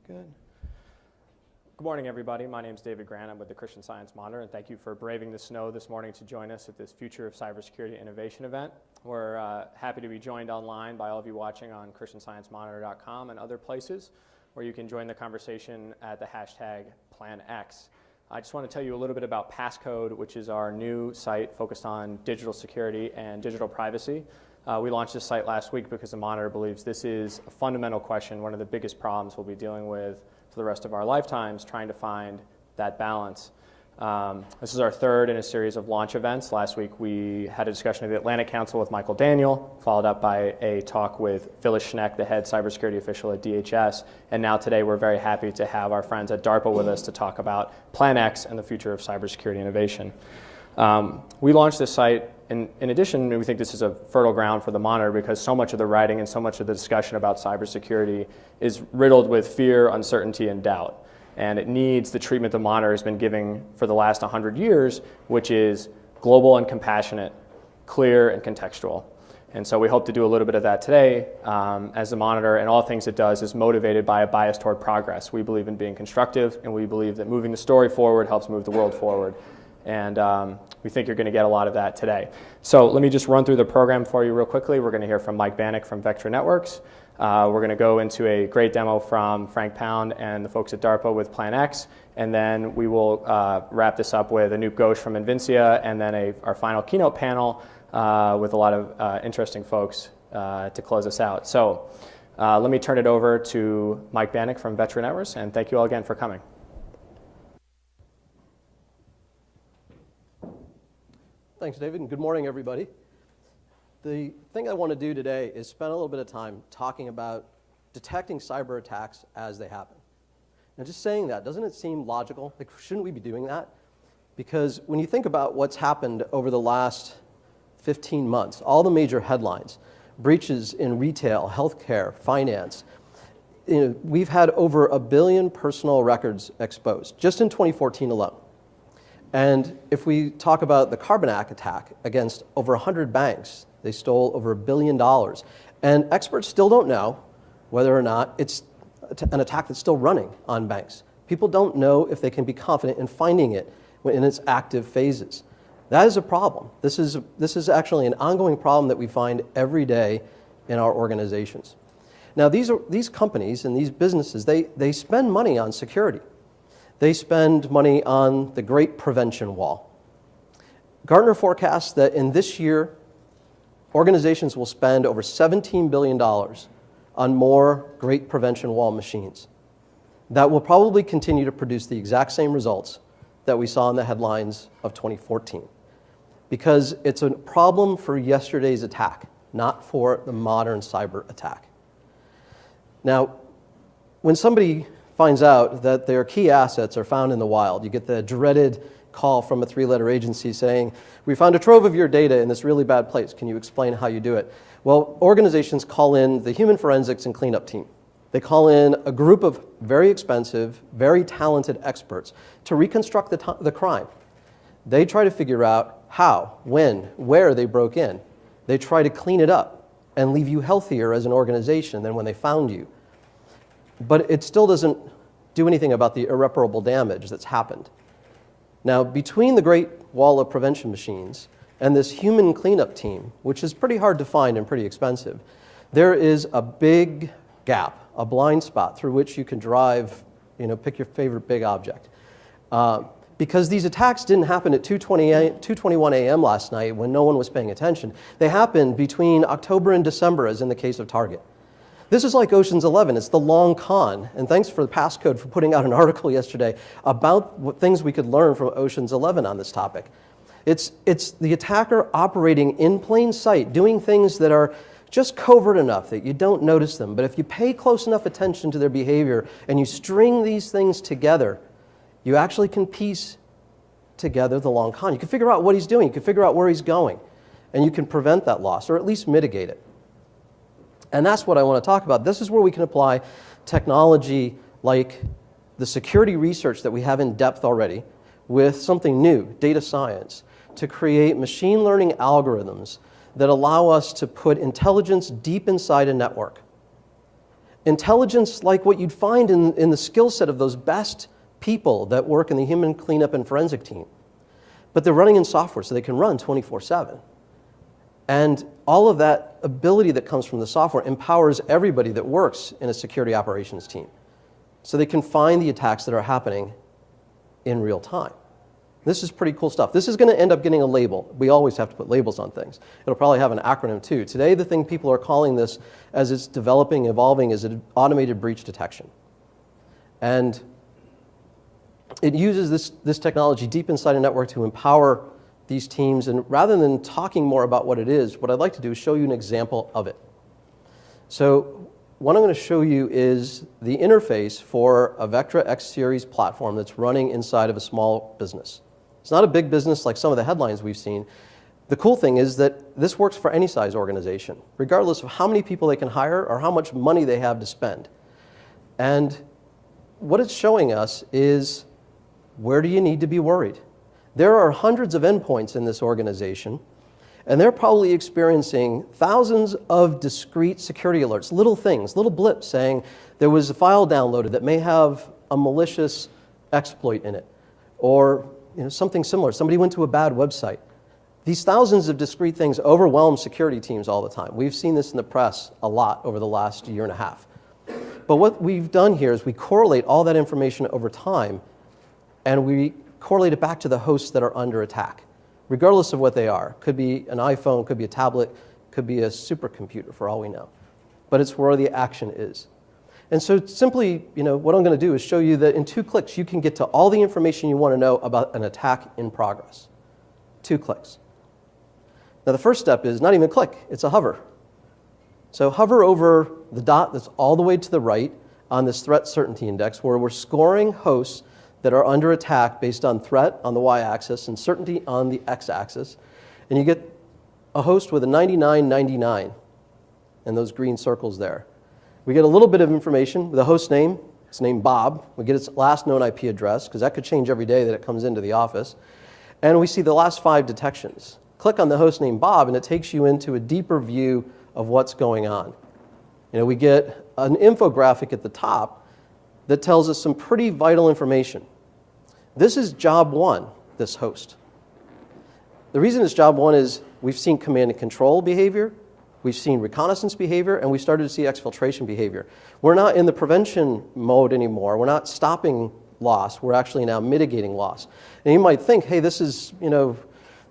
Good. Good morning, everybody. My name is David Grant. I'm with the Christian Science Monitor, and thank you for braving the snow this morning to join us at this Future of Cybersecurity Innovation event. We're happy to be joined online by all of you watching on ChristianscienceMonitor.com and other places, where you can join the conversation at the hashtag PlanX. I just want to tell you a little bit about Passcode, which is our new site focused on digital security and digital privacy. We launched this site last week because the Monitor believes this is a fundamental question, one of the biggest problems we'll be dealing with for the rest of our lifetimes, trying to find that balance. This is our third in a series of launch events. Last week we had a discussion at the Atlantic Council with Michael Daniel, followed up by a talk with Phyllis Schneck, the head cybersecurity official at DHS. And now today we're very happy to have our friends at DARPA with us to talk about PlanX and the future of cybersecurity innovation. We launched this site. In addition, we think this is a fertile ground for the Monitor because so much of the writing and so much of the discussion about cybersecurity is riddled with fear, uncertainty, and doubt. And it needs the treatment the Monitor has been giving for the last 100 years, which is global and compassionate, clear and contextual. And so we hope to do a little bit of that today, as the Monitor and all things it does is motivated by a bias toward progress. We believe in being constructive, and we believe that moving the story forward helps move the world forward. And we think you're going to get a lot of that today. So let me just run through the program for you real quickly. We're going to hear from Mike Bannock from Vector Networks. We're going to go into a great demo from Frank Pound and the folks at DARPA with PlanX. And then we will wrap this up with Anoop Ghosh from Invincia, and then our final keynote panel with a lot of interesting folks to close us out. So let me turn it over to Mike Bannock from Vector Networks, and thank you all again for coming. Thanks, David, and good morning, everybody. The thing I want to do today is spend a little bit of time talking about detecting cyber attacks as they happen. Now, just saying that, doesn't it seem logical? Like, shouldn't we be doing that? Because when you think about what's happened over the last 15 months, all the major headlines, breaches in retail, healthcare, finance, we've had over 1 billion personal records exposed, just in 2014 alone. And if we talk about the Carbonac attack against over 100 banks, they stole over $1 billion. And experts still don't know whether or not it's an attack that's still running on banks. People don't know if they can be confident in finding it in its active phases. That is a problem. This is actually an ongoing problem that we find every day in our organizations. Now, these companies and these businesses, they spend money on security. They spend money on the Great Prevention Wall. Gartner forecasts that in this year, organizations will spend over $17 billion on more Great Prevention Wall machines. That will probably continue to produce the exact same results that we saw in the headlines of 2014. Because it's a problem for yesterday's attack, not for the modern cyber attack. Now, when somebody finds out that their key assets are found in the wild, you get the dreaded call from a 3-letter agency saying, "We found a trove of your data in this really bad place. Can you explain how you do it?" Well, organizations call in the human forensics and cleanup team. They call in a group of very expensive, very talented experts to reconstruct the crime. They try to figure out how, when, where they broke in. They try to clean it up and leave you healthier as an organization than when they found you. But it still doesn't do anything about the irreparable damage that's happened. Now, between the Great Wall of Prevention machines and this human cleanup team, which is pretty hard to find and pretty expensive, there is a big gap, a blind spot through which you can drive, pick your favorite big object. Because these attacks didn't happen at 2:21 a.m. last night when no one was paying attention. They happened between October and December, as in the case of Target. This is like Ocean's 11. It's the long con. And thanks for the Passcode for putting out an article yesterday about what things we could learn from Ocean's 11 on this topic. It's the attacker operating in plain sight, doing things that are just covert enough that you don't notice them. But if you pay close enough attention to their behavior and you string these things together, you actually can piece together the long con. You can figure out what he's doing. You can figure out where he's going. And you can prevent that loss, or at least mitigate it. And that's what I want to talk about. This is where we can apply technology like the security research that we have in depth already with something new, data science, to create machine learning algorithms that allow us to put intelligence deep inside a network intelligence like what you'd find in the skill set of those best people that work in the human cleanup and forensic team. But they're running in software, so they can run 24/7. And all of that ability that comes from the software empowers everybody that works in a security operations team, so they can find the attacks that are happening in real time. This is pretty cool stuff. This is going to end up getting a label. We always have to put labels on things. It'll probably have an acronym too. Today, the thing people are calling this, as it's developing, evolving, is an automated breach detection. And it uses this technology deep inside a network to empower these teams. And rather than talking more about what it is, what I'd like to do is show you an example of it. So what I'm going to show you is the interface for a Vectra X series platform that's running inside of a small business. It's not a big business like some of the headlines we've seen. The cool thing is that this works for any size organization, regardless of how many people they can hire or how much money they have to spend. And what it's showing us is, where do you need to be worried? There are hundreds of endpoints in this organization, and they're probably experiencing thousands of discrete security alerts, little things, little blips saying there was a file downloaded that may have a malicious exploit in it, or something similar. Somebody went to a bad website. These thousands of discrete things overwhelm security teams all the time. We've seen this in the press a lot over the last year and a half. But what we've done here is we correlate all that information over time, and we correlate it back to the hosts that are under attack, regardless of what they are. Could be an iPhone, could be a tablet, could be a supercomputer, for all we know. But it's where the action is. And so simply, what I'm going to do is show you that in 2 clicks, you can get to all the information you want to know about an attack in progress. 2 clicks. Now, the first step is not even a click, it's a hover. So hover over the dot that's all the way to the right on this threat certainty index, where we're scoring hosts that are under attack based on threat on the y-axis and certainty on the x-axis. And you get a host with a 9999 and those green circles there. We get a little bit of information. The host name, it's named Bob. We get its last known IP address, because that could change every day that it comes into the office. And we see the last 5 detections. Click on the host name Bob, and it takes you into a deeper view of what's going on. We get an infographic at the top that tells us some pretty vital information. This is job 1, this host. The reason it's job 1 is we've seen command and control behavior, we've seen reconnaissance behavior, and we started to see exfiltration behavior. We're not in the prevention mode anymore. We're not stopping loss. We're actually now mitigating loss. And you might think, hey, this is,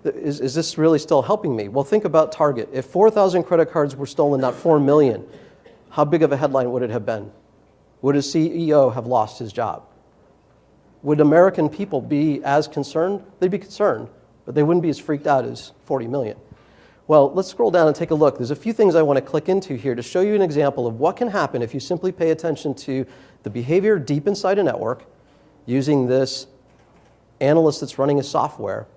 is this really still helping me? Well, think about Target. If 4,000 credit cards were stolen, not 4 million, how big of a headline would it have been? Would a CEO have lost his job? Would American people be as concerned? They'd be concerned, but they wouldn't be as freaked out as 40 million. Well, let's scroll down and take a look. There's a few things I want to click into here to show you an example of what can happen if you simply pay attention to the behavior deep inside a network using this analyst that's running a software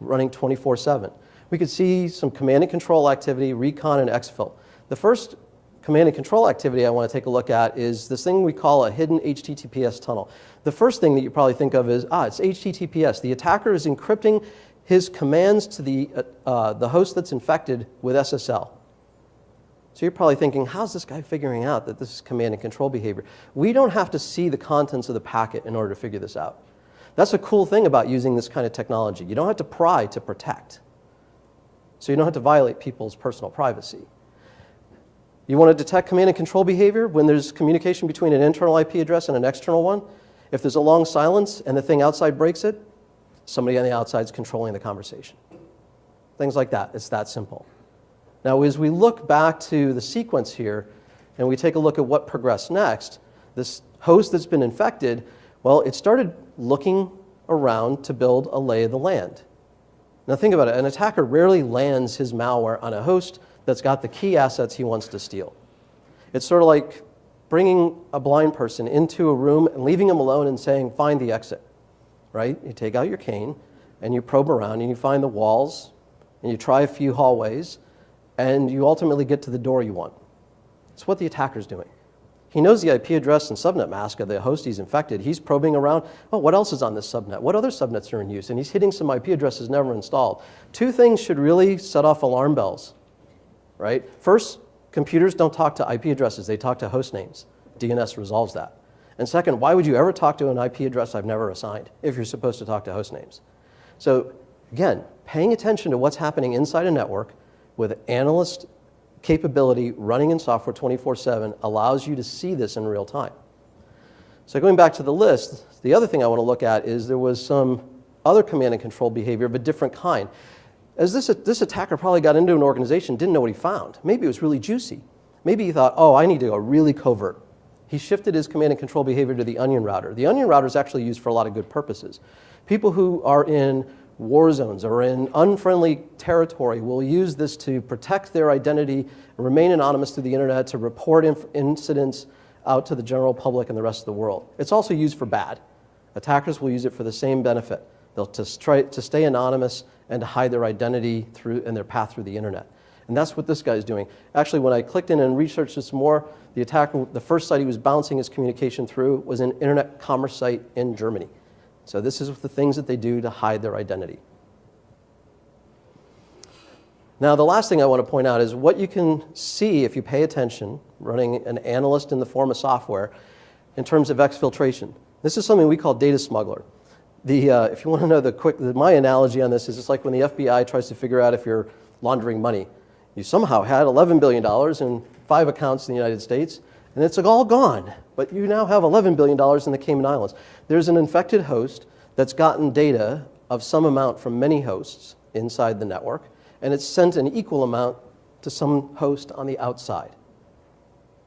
running 24/7. We could see some command and control activity, recon, and exfil. The first command and control activity I want to take a look at is this thing we call a hidden HTTPS tunnel. The first thing that you probably think of is, it's HTTPS. The attacker is encrypting his commands to the host that's infected with SSL. So you're probably thinking, how's this guy figuring out that this is command and control behavior? We don't have to see the contents of the packet in order to figure this out. That's a cool thing about using this kind of technology. You don't have to pry to protect. So you don't have to violate people's personal privacy. You want to detect command and control behavior when there's communication between an internal IP address and an external one? If there's a long silence and the thing outside breaks it, somebody on the outside is controlling the conversation. Things like that. It's that simple. Now, as we look back to the sequence here and we take a look at what progressed next, this host that's been infected, well, it started looking around to build a lay of the land. Now, think about it. An attacker rarely lands his malware on a host that's got the key assets he wants to steal. It's sort of like bringing a blind person into a room and leaving him alone and saying, find the exit, right? You take out your cane and you probe around and you find the walls and you try a few hallways and you ultimately get to the door you want. It's what the attacker's doing. He knows the IP address and subnet mask of the host he's infected. He's probing around, what else is on this subnet? What other subnets are in use? And he's hitting some IP addresses never installed. 2 things should really set off alarm bells, right? First, computers don't talk to IP addresses, they talk to host names. DNS resolves that. And second, why would you ever talk to an IP address I've never assigned if you're supposed to talk to host names? So again, paying attention to what's happening inside a network with analyst capability running in software 24/7 allows you to see this in real time. So going back to the list, the other thing I want to look at is there was some other command and control behavior of a different kind. As this attacker probably got into an organization, didn't know what he found. Maybe it was really juicy. Maybe he thought, oh, I need to go really covert. He shifted his command and control behavior to the onion router. The onion router is actually used for a lot of good purposes. People who are in war zones or in unfriendly territory will use this to protect their identity and remain anonymous through the internet, to report incidents out to the general public and the rest of the world. It's also used for bad. Attackers will use it for the same benefit. They'll just try to stay anonymous and to hide their identity and their path through the internet. And that's what this guy's doing. Actually, when I clicked in and researched this more, the attacker, the first site he was bouncing his communication through was an internet commerce site in Germany. So this is the things that they do to hide their identity. Now, the last thing I want to point out is what you can see if you pay attention, running an analyst in the form of software, in terms of exfiltration. This is something we call data smuggler. If you want to know my analogy on this is it's like when the FBI tries to figure out if you're laundering money. You somehow had $11 billion in 5 accounts in the United States, and it's all gone. But you now have $11 billion in the Cayman Islands. There's an infected host that's gotten data of some amount from many hosts inside the network, and it's sent an equal amount to some host on the outside,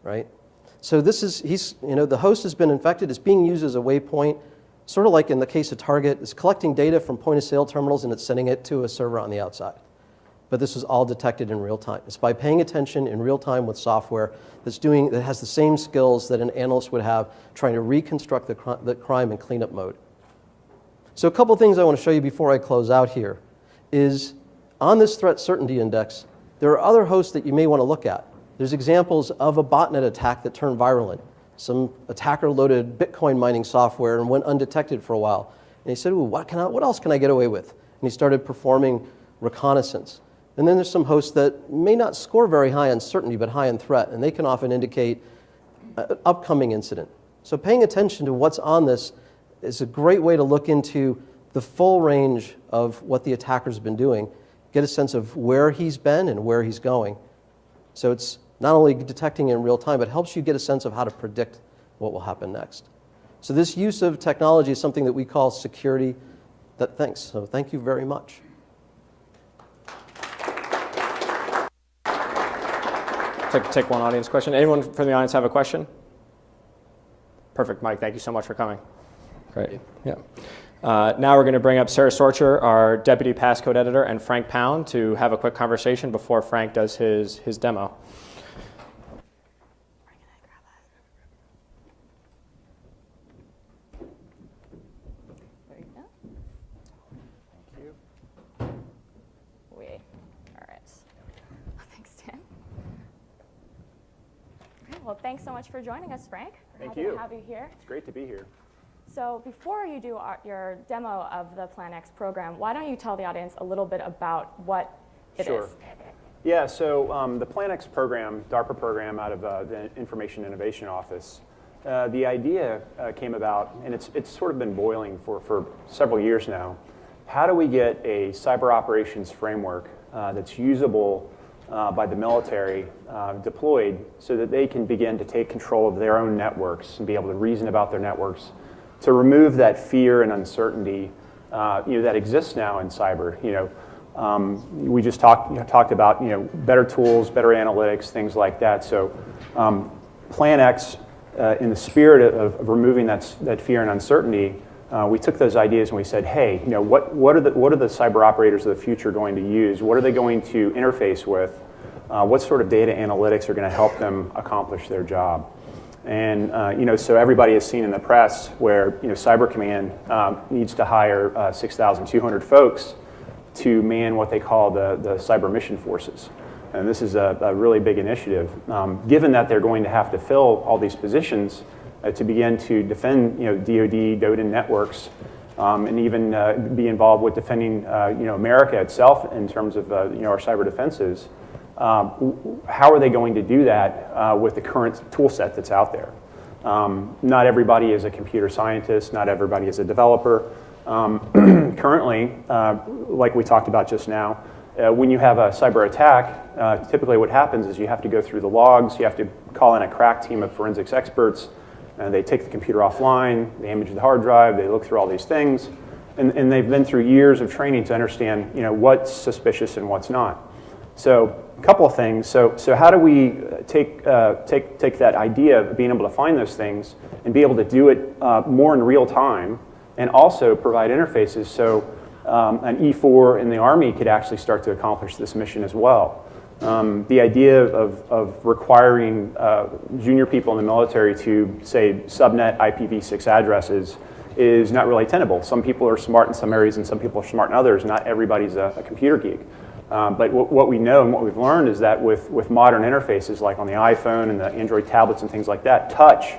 right? So the host has been infected. It's being used as a waypoint, sort of like in the case of Target. It's collecting data from point-of-sale terminals, and it's sending it to a server on the outside. But this was all detected in real time. It's by paying attention in real time with software that has the same skills that an analyst would have trying to reconstruct the crime in cleanup mode. So a couple things I want to show you before I close out here is on this threat certainty index, there are other hosts that you may want to look at. There's examples of a botnet attack that turned virulent. Some attacker loaded Bitcoin mining software and went undetected for a while. And he said, ooh, what else can I get away with? And he started performing reconnaissance. And then there's some hosts that may not score very high on certainty, but high in threat, and they can often indicate an upcoming incident. So paying attention to what's on this is a great way to look into the full range of what the attacker's been doing, get a sense of where he's been and where he's going. So it's not only detecting in real time, but helps you get a sense of how to predict what will happen next. So this use of technology is something that we call security. So thank you very much. Take one audience question. Anyone from the audience have a question? Perfect, Mike. Thank you so much for coming. Great. Yeah. Now we're going to bring up Sarah Sorcher, our deputy passcode editor, and Frank Pound to have a quick conversation before Frank does his demo. There you go. Thank you. All right. Thanks, Dan. Well, thanks so much for joining us, Frank. Thank Happy you. to have you here. It's great to be here. So before you do your demo of the Plan X program, why don't you tell the audience a little bit about what it Sure. is? Yeah, so the Plan X program, DARPA program out of the Information Innovation Office, the idea came about, and it's sort of been boiling for several years now. How do we get a cyber operations framework that's usable by the military deployed so that they can begin to take control of their own networks and be able to reason about their networks, to remove that fear and uncertainty that exists now in cyber. We just talked about better tools, better analytics, things like that. So Plan X, in the spirit of removing that fear and uncertainty, we took those ideas and we said, hey, what are the cyber operators of the future going to use? What are they going to interface with? What sort of data analytics are going to help them accomplish their job? And so everybody has seen in the press where Cyber Command needs to hire 6,200 folks to man what they call the cyber mission forces. And this is a really big initiative, given that they're going to have to fill all these positions to begin to defend DoD, DoD networks, and even be involved with defending America itself in terms of our cyber defenses. how are they going to do that with the current tool set that's out there? Not everybody is a computer scientist, not everybody is a developer. Currently, like we talked about just now, when you have a cyber attack, typically what happens is you have to go through the logs, you have to call in a crack team of forensics experts, and they take the computer offline, they image the hard drive, they look through all these things, and they've been through years of training to understand, what's suspicious and what's not. So a couple of things. So how do we take that idea of being able to find those things and be able to do it more in real time, and also provide interfaces so an E4 in the Army could actually start to accomplish this mission as well. The idea of requiring junior people in the military to, say, subnet IPv6 addresses is not really tenable. Some people are smart in some areas and some people are smart in others. Not everybody's a computer geek. But what we know and what we've learned is that with modern interfaces like on the iPhone and the Android tablets and things like that, touch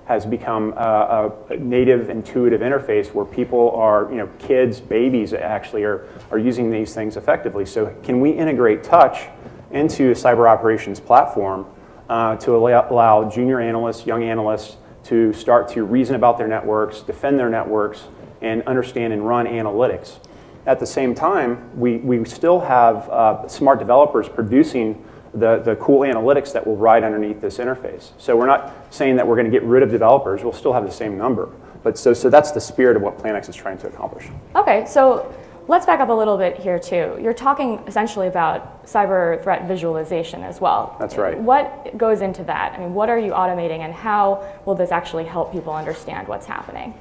has become a native, intuitive interface where people are, kids, babies actually are using these things effectively. So can we integrate touch into a cyber operations platform to allow junior analysts, young analysts to start to reason about their networks, defend their networks, and understand and run analytics? At the same time, we still have smart developers producing the cool analytics that will ride underneath this interface. So we're not saying that we're going to get rid of developers. We'll still have the same number. But so that's the spirit of what PlanX is trying to accomplish. Okay, so let's back up a little bit here too. You're talking essentially about cyber threat visualization as well. That's right. What goes into that? I mean, what are you automating and how will this actually help people understand what's happening?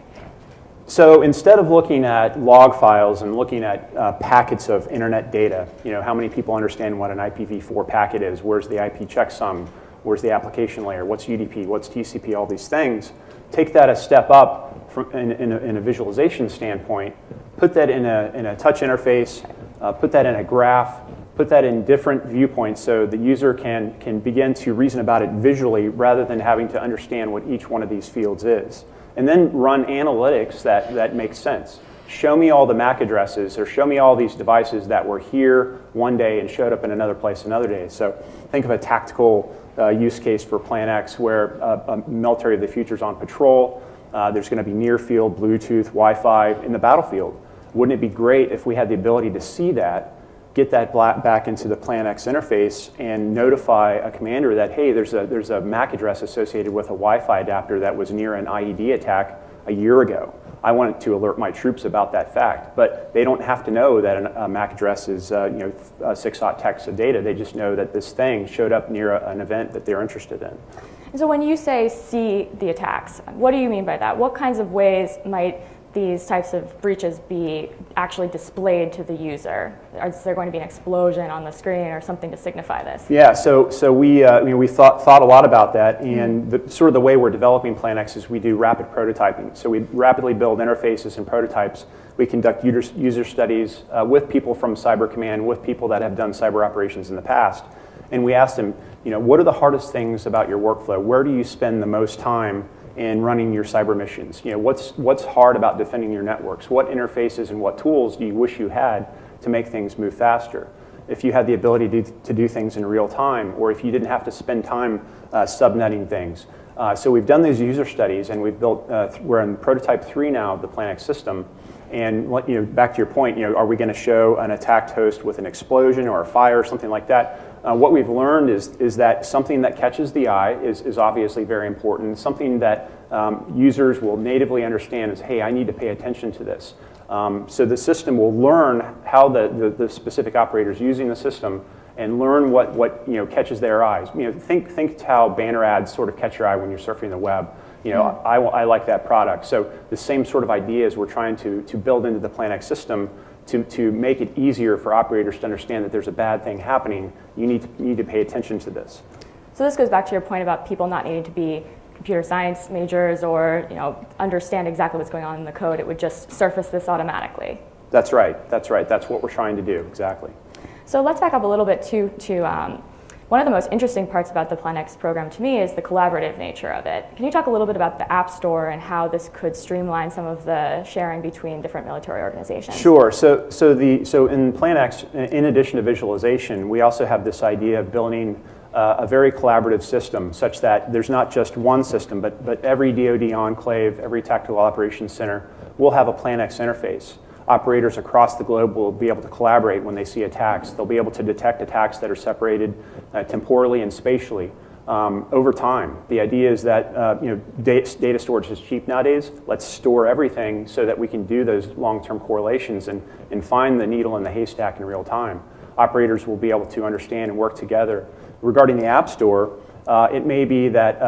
So instead of looking at log files and looking at packets of internet data, how many people understand what an IPv4 packet is, where's the IP checksum, where's the application layer, what's UDP, what's TCP, all these things, take that a step up in a visualization standpoint, put that in a touch interface, put that in a graph, put that in different viewpoints so the user can begin to reason about it visually rather than having to understand what each one of these fields is. And then run analytics that makes sense. Show me all the MAC addresses, or show me all these devices that were here one day and showed up in another place another day. So think of a tactical use case for PlanX where a military of the future is on patrol. There's going to be near field, Bluetooth, Wi-Fi in the battlefield. Wouldn't it be great if we had the ability to see that, get that back into the PlanX interface, and notify a commander that, hey, there's a MAC address associated with a Wi-Fi adapter that was near an IED attack a year ago. I wanted to alert my troops about that fact, but they don't have to know that a MAC address is 6 hot text of data. They just know that this thing showed up near an event that they're interested in. So when you say see the attacks, what do you mean by that? What kinds of ways might these types of breaches be actually displayed to the user? Is there going to be an explosion on the screen or something to signify this? Yeah, so we thought a lot about that, and sort of the way we're developing PlanX is we do rapid prototyping. So we rapidly build interfaces and prototypes. We conduct user studies with people from Cyber Command, with people that have done cyber operations in the past, and we asked them, what are the hardest things about your workflow? Where do you spend the most time in running your cyber missions? What's hard about defending your networks? What interfaces and what tools do you wish you had to make things move faster? If you had the ability to do things in real time, or if you didn't have to spend time subnetting things. So we've done these user studies, and we've built, we're in prototype 3 now of the PlanX system. And back to your point, are we going to show an attacked host with an explosion or a fire or something like that? What we've learned is that something that catches the eye is obviously very important. Something that users will natively understand is, hey, I need to pay attention to this. So the system will learn how the specific operator is using the system and learn what catches their eyes. Think how banner ads sort of catch your eye when you're surfing the web. I like that product. So the same sort of ideas we're trying to build into the PlanX system to make it easier for operators to understand that there's a bad thing happening. You need to pay attention to this. So this goes back to your point about people not needing to be computer science majors or understand exactly what's going on in the code. It would just surface this automatically. That's right. That's what we're trying to do, exactly. So let's back up a little bit to One of the most interesting parts about the Plan X program to me is the collaborative nature of it. Can you talk a little bit about the App Store and how this could streamline some of the sharing between different military organizations? Sure. So in Plan X, in addition to visualization, we also have this idea of building a very collaborative system such that there's not just one system, but every DoD enclave, every tactical operations center will have a Plan X interface. Operators across the globe will be able to collaborate when they see attacks. They'll be able to detect attacks that are separated temporally and spatially over time. The idea is that data storage is cheap nowadays. Let's store everything so that we can do those long-term correlations and find the needle in the haystack in real time. Operators will be able to understand and work together. Regarding the App Store, it may be that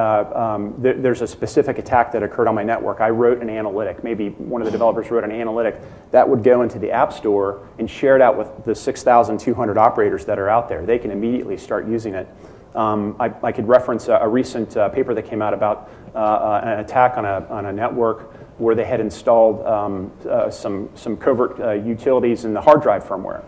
there's a specific attack that occurred on my network. I wrote an analytic. Maybe one of the developers wrote an analytic that would go into the App Store and share it out with the 6,200 operators that are out there. They can immediately start using it. I could reference a recent paper that came out about an attack on a network where they had installed some covert utilities in the hard drive firmware.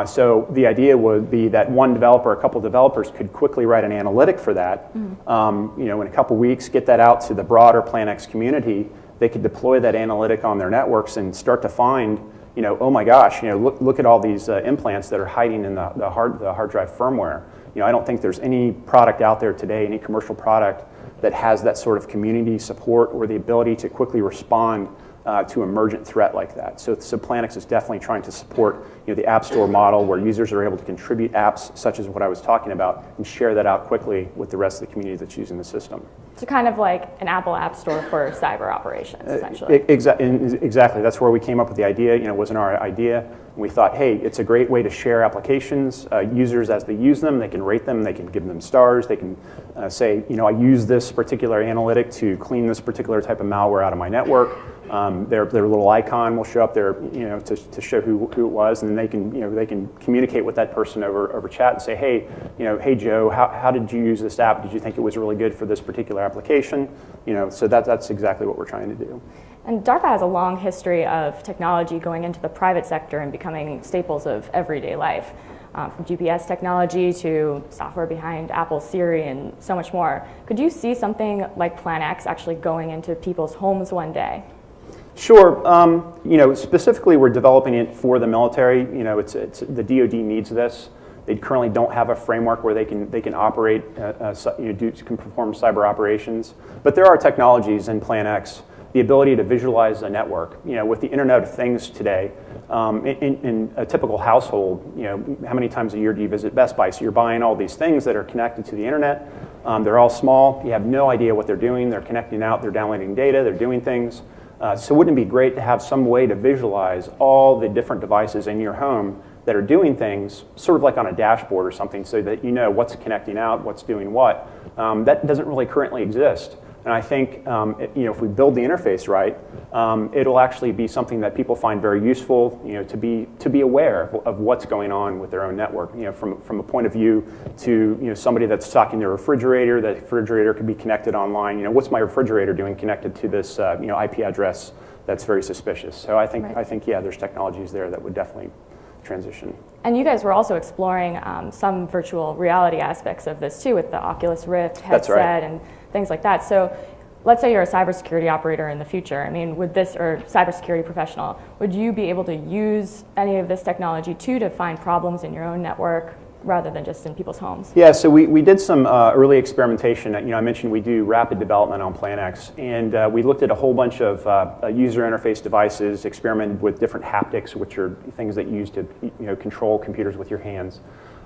So the idea would be that one developer, a couple developers could quickly write an analytic for that. In a couple weeks, get that out to the broader Plan X community. They could deploy that analytic on their networks and start to find, oh my gosh, look at all these implants that are hiding in the hard drive firmware. I don't think there's any product out there today, any commercial product that has that sort of community support or the ability to quickly respond to emergent threat like that. So Plan X is definitely trying to support the App Store model where users are able to contribute apps such as what I was talking about and share that out quickly with the rest of the community that's using the system. So kind of like an Apple App Store for cyber operations, essentially. Exactly. That's where we came up with the idea. It wasn't our idea. And we thought, hey, it's a great way to share applications. Users, as they use them, they can rate them, they can give them stars, they can say, I use this particular analytic to clean this particular type of malware out of my network. Their little icon will show up there, to show who it was, and then they can communicate with that person over chat and say, hey, hey Joe, how did you use this app? Did you think it was really good for this particular application? So that's exactly what we're trying to do. And DARPA has a long history of technology going into the private sector and becoming staples of everyday life, from GPS technology to software behind Apple Siri and so much more. Could you see something like Plan X actually going into people's homes one day? Sure. Specifically, we're developing it for the military. It's the DoD needs this. They currently don't have a framework where they can operate, can perform cyber operations. But there are technologies in Plan X. The ability to visualize a network. With the Internet of Things today, in a typical household, how many times a year do you visit Best Buy? So you're buying all these things that are connected to the Internet. They're all small. You have no idea what they're doing. They're connecting out. They're downloading data. They're doing things. So wouldn't it be great to have some way to visualize all the different devices in your home that are doing things, sort of like on a dashboard or something, so that you know what's connecting out, what's doing what. That doesn't really currently exist. And I think if we build the interface right, it'll actually be something that people find very useful. To be aware of what's going on with their own network. From a point of view to somebody that's stocking their refrigerator. That refrigerator could be connected online. What's my refrigerator doing connected to this IP address that's very suspicious? So I think yeah, there's technologies there that would definitely transition. And you guys were also exploring some virtual reality aspects of this too, with the Oculus Rift headset and things like that. So let's say you're a cybersecurity operator in the future. Would this, or cybersecurity professional, would you be able to use any of this technology too to find problems in your own network rather than just in people's homes? Yeah, so we did some early experimentation. I mentioned we do rapid development on Plan X, and we looked at a whole bunch of user interface devices, experimented with different haptics, which are things that you use to control computers with your hands,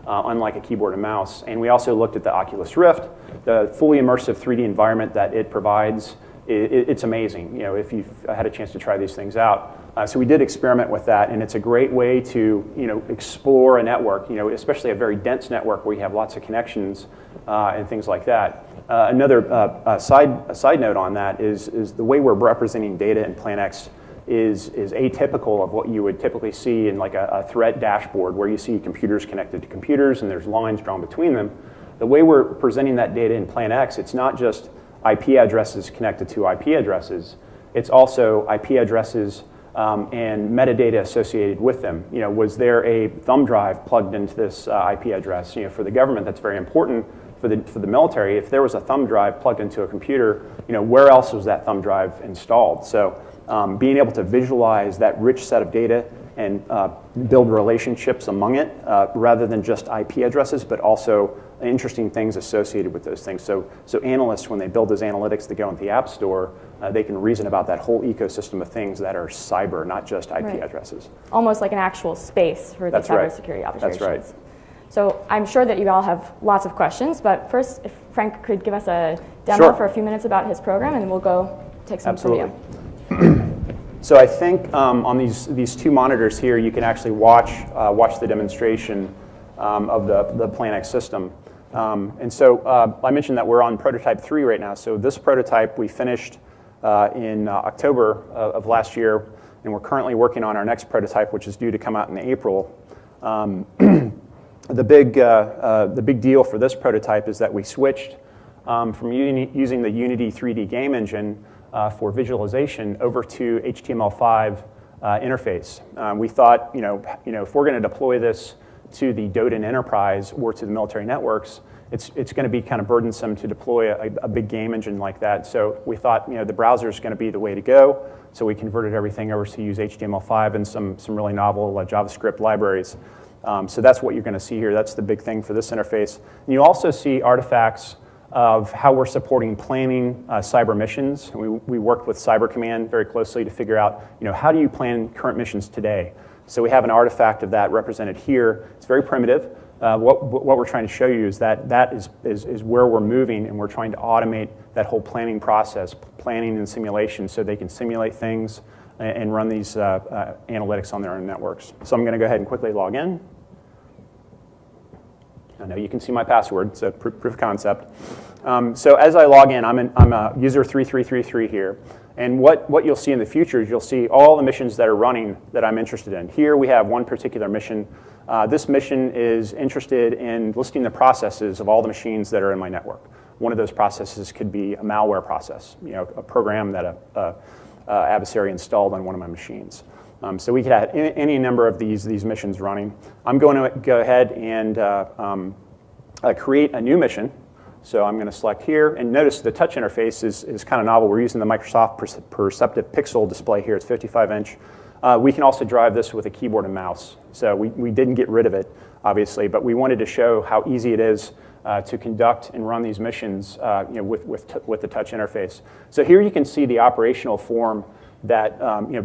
unlike a keyboard and mouse. And we also looked at the Oculus Rift, the fully immersive 3D environment that it provides. It's amazing, if you've had a chance to try these things out. So we did experiment with that, and it's a great way to explore a network, especially a very dense network where you have lots of connections and things like that. Another side note on that is the way we're representing data in Plan X is atypical of what you would typically see in like a threat dashboard where you see computers connected to computers and there's lines drawn between them. The way we're presenting that data in Plan X, it's not just IP addresses connected to IP addresses. It's also IP addresses and metadata associated with them. Was there a thumb drive plugged into this IP address? For the government, that's very important. For the military, if there was a thumb drive plugged into a computer, where else was that thumb drive installed? So being able to visualize that rich set of data and build relationships among it, rather than just IP addresses, but also interesting things associated with those things. So analysts, when they build those analytics that go into the App Store, they can reason about that whole ecosystem of things that are cyber, not just IP addresses. Almost like an actual space for the cybersecurity operations. That's right. So I'm sure that you all have lots of questions, but first, if Frank could give us a demo for a few minutes about his program, and then we'll go take some from you. So I think on these two monitors here, you can actually watch the demonstration of the PlanX system. And so I mentioned that we're on prototype 3 right now. So this prototype we finished in October of last year, and we're currently working on our next prototype, which is due to come out in April. The big deal for this prototype is that we switched from using the Unity 3D game engine for visualization over to HTML5 interface. We thought, if we're going to deploy this to the DOTN enterprise or to the military networks, it's going to be kind of burdensome to deploy a big game engine like that. So we thought, the browser is going to be the way to go. So we converted everything over to use HTML5 and some really novel JavaScript libraries. So that's what you're going to see here. That's the big thing for this interface. And you also see artifacts of how we're supporting planning cyber missions. We worked with Cyber Command very closely to figure out, how do you plan current missions today? So we have an artifact of that represented here. It's very primitive. What we're trying to show you is that is where we're moving, and we're trying to automate that whole planning process, planning and simulation, so they can simulate things and run these analytics on their own networks. So I'm going to go ahead and quickly log in. I know you can see my password, so proof of concept. So as I log in, I'm user 3333 here. And what you'll see in the future is you'll see all the missions that are running that I'm interested in. Here we have one particular mission. This mission is interested in listing the processes of all the machines that are in my network. One of those processes could be a malware process, a program that a adversary installed on one of my machines. So we could have any number of these missions running. I'm going to go ahead and create a new mission. So I'm going to select here, and notice the touch interface is kind of novel. We're using the Microsoft Perceptive Pixel display here. It's 55-inch. We can also drive this with a keyboard and mouse. So we didn't get rid of it, obviously, but we wanted to show how easy it is to conduct and run these missions with the touch interface. So here you can see the operational form that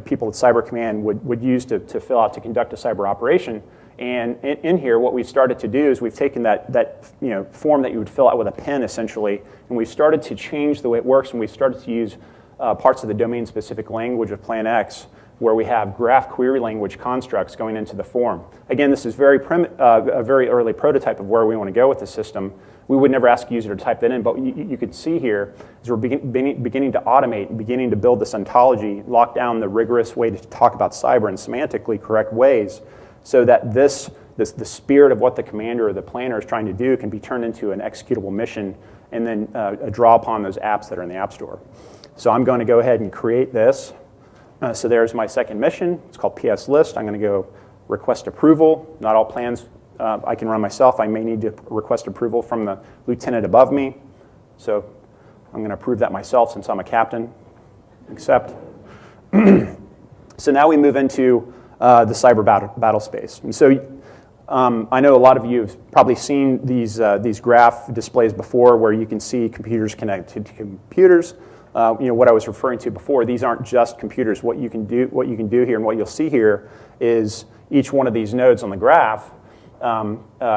people at Cyber Command would use to fill out to conduct a cyber operation. And in here, what we've started to do is we've taken that form that you would fill out with a pen, essentially, and we've started to change the way it works, and we've started to use parts of the domain-specific language of PlanX, where we have graph query language constructs going into the form. Again, this is a very early prototype of where we want to go with the system. We would never ask a user to type that in, but you could see here as we're beginning to automate and beginning to build this ontology, lock down the rigorous way to talk about cyber in semantically correct ways, so that the spirit of what the commander or the planner is trying to do can be turned into an executable mission, and then draw upon those apps that are in the App Store. So I'm going to go ahead and create this. So there's my second mission. It's called PS List. I'm going to go request approval. Not all plans I can run myself. I may need to request approval from the lieutenant above me. So I'm going to approve that myself since I'm a captain. Accept. So now we move into the cyber battle space. And so I know a lot of you have probably seen these graph displays before, where you can see computers connected to computers. What I was referring to before, these aren't just computers. What you can do here, and what you'll see here, is each one of these nodes on the graph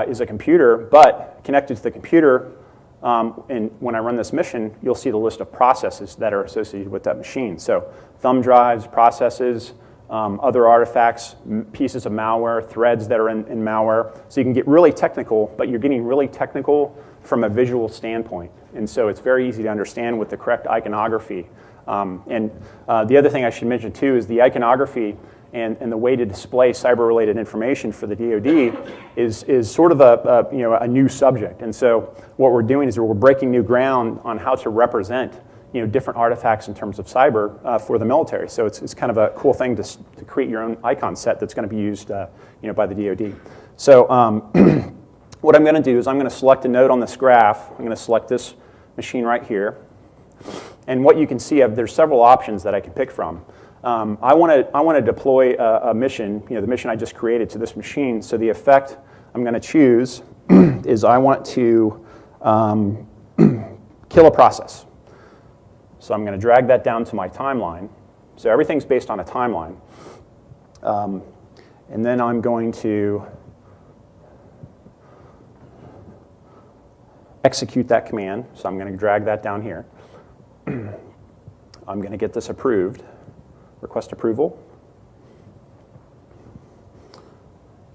is a computer, but connected to the computer, and when I run this mission, you'll see the list of processes that are associated with that machine. So thumb drives, processes, other artifacts, pieces of malware, threads that are in malware. So you can get really technical, but you're getting really technical from a visual standpoint. And so it's very easy to understand with the correct iconography. And the other thing I should mention too is the iconography and the way to display cyber-related information for the DoD is sort of a new subject. And so what we're doing is we're breaking new ground on how to represent different artifacts in terms of cyber for the military. So it's kind of a cool thing to create your own icon set that's going to be used by the DoD. So what I'm going to do is I'm going to select a node on this graph. I'm going to select this machine right here. And what you can see, there's several options that I can pick from. I want to deploy a mission, the mission I just created, to this machine. So the effect I'm going to choose is I want to kill a process. So I'm going to drag that down to my timeline. So everything's based on a timeline. And then I'm going to execute that command. So I'm going to drag that down here. I'm going to get this approved. Request approval.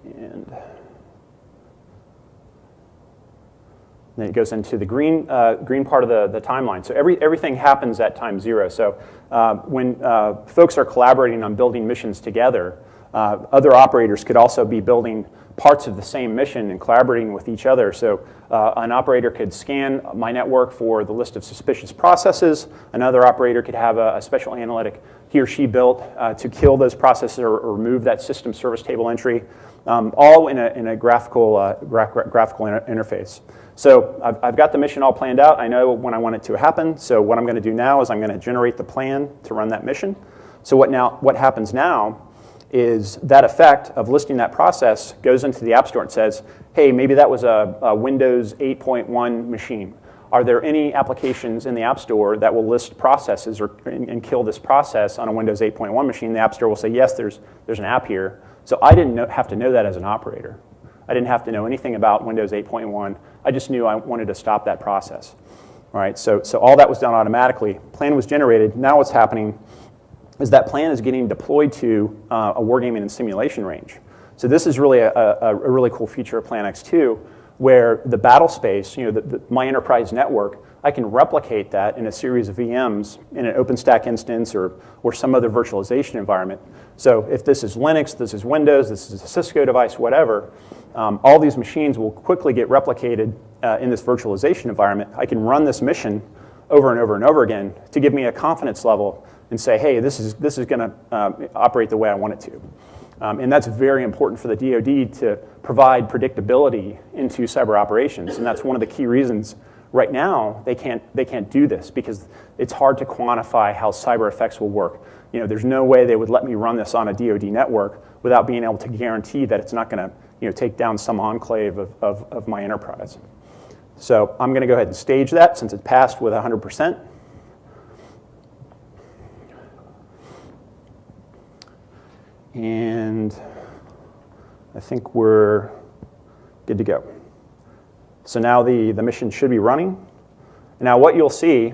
And then it goes into the green part of the timeline. So everything happens at time 0. So when folks are collaborating on building missions together, other operators could also be building parts of the same mission and collaborating with each other. So an operator could scan my network for the list of suspicious processes. Another operator could have a special analytic he or she built to kill those processes or remove that system service table entry, all in a graphical interface. So I've got the mission all planned out. I know when I want it to happen. So what I'm going to do now is I'm going to generate the plan to run that mission. So what happens now is that effect of listing that process goes into the App Store and says, hey, maybe that was a Windows 8.1 machine. Are there any applications in the App Store that will list processes and kill this process on a Windows 8.1 machine? The App Store will say, yes, there's an app here. So I didn't have to know that as an operator. I didn't have to know anything about Windows 8.1. I just knew I wanted to stop that process. All right, so all that was done automatically. Plan was generated. Now what's happening is that plan is getting deployed to a wargaming and simulation range. So this is really a really cool feature of Plan X2, where the battle space, my enterprise network, I can replicate that in a series of VMs in an OpenStack instance or some other virtualization environment. So if this is Linux, this is Windows, this is a Cisco device, whatever, all these machines will quickly get replicated in this virtualization environment. I can run this mission over and over and over again to give me a confidence level and say, hey, this is going to operate the way I want it to. And that's very important for the DoD to provide predictability into cyber operations. And that's one of the key reasons right now they can't do this, because it's hard to quantify how cyber effects will work. There's no way they would let me run this on a DoD network without being able to guarantee that it's not going to take down some enclave of my enterprise. So I'm going to go ahead and stage that since it passed with 100%. And I think we're good to go. So now the mission should be running. And now what you'll see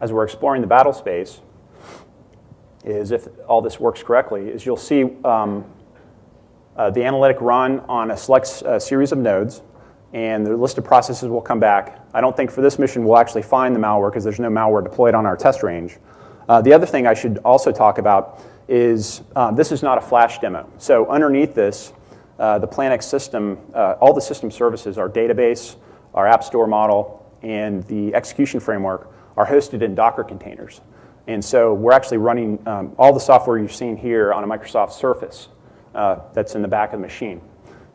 as we're exploring the battle space is, if all this works correctly, is you'll see the analytic run on a select series of nodes, and the list of processes will come back. I don't think for this mission we'll actually find the malware because there's no malware deployed on our test range. The other thing I should also talk about is this is not a flash demo. So underneath this, the PlanX system, all the system services, our database, our App Store model, and the execution framework are hosted in Docker containers. And so we're actually running all the software you've seen here on a Microsoft Surface that's in the back of the machine.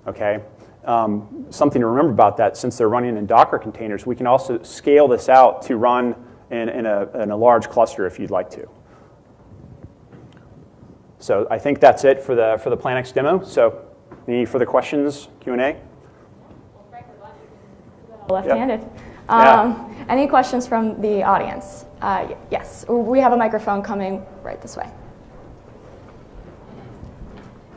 Okay? Something to remember about that, since they're running in Docker containers, we can also scale this out to run in a large cluster if you'd like to. So I think that's it for the PlanX demo. So any further questions, Q&A? Left-handed. Yeah. Any questions from the audience? Yes, we have a microphone coming right this way.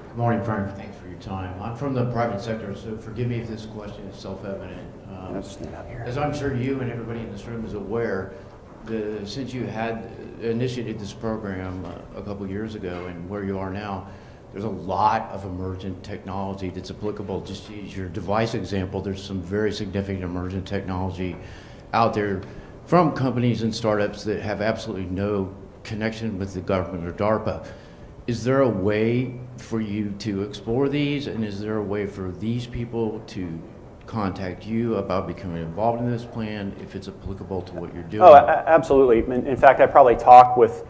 Good morning, Frank. Thanks for your time. I'm from the private sector, so forgive me if this question is self-evident. As I'm sure you and everybody in this room is aware, since you had initiated this program a couple years ago and where you are now, there's a lot of emergent technology that's applicable. Just to use your device example, there's some very significant emergent technology out there from companies and startups that have absolutely no connection with the government or DARPA. Is there a way for you to explore these, and is there a way for these people to contact you about becoming involved in this plan if it's applicable to what you're doing? Oh, absolutely. In fact, I probably talk with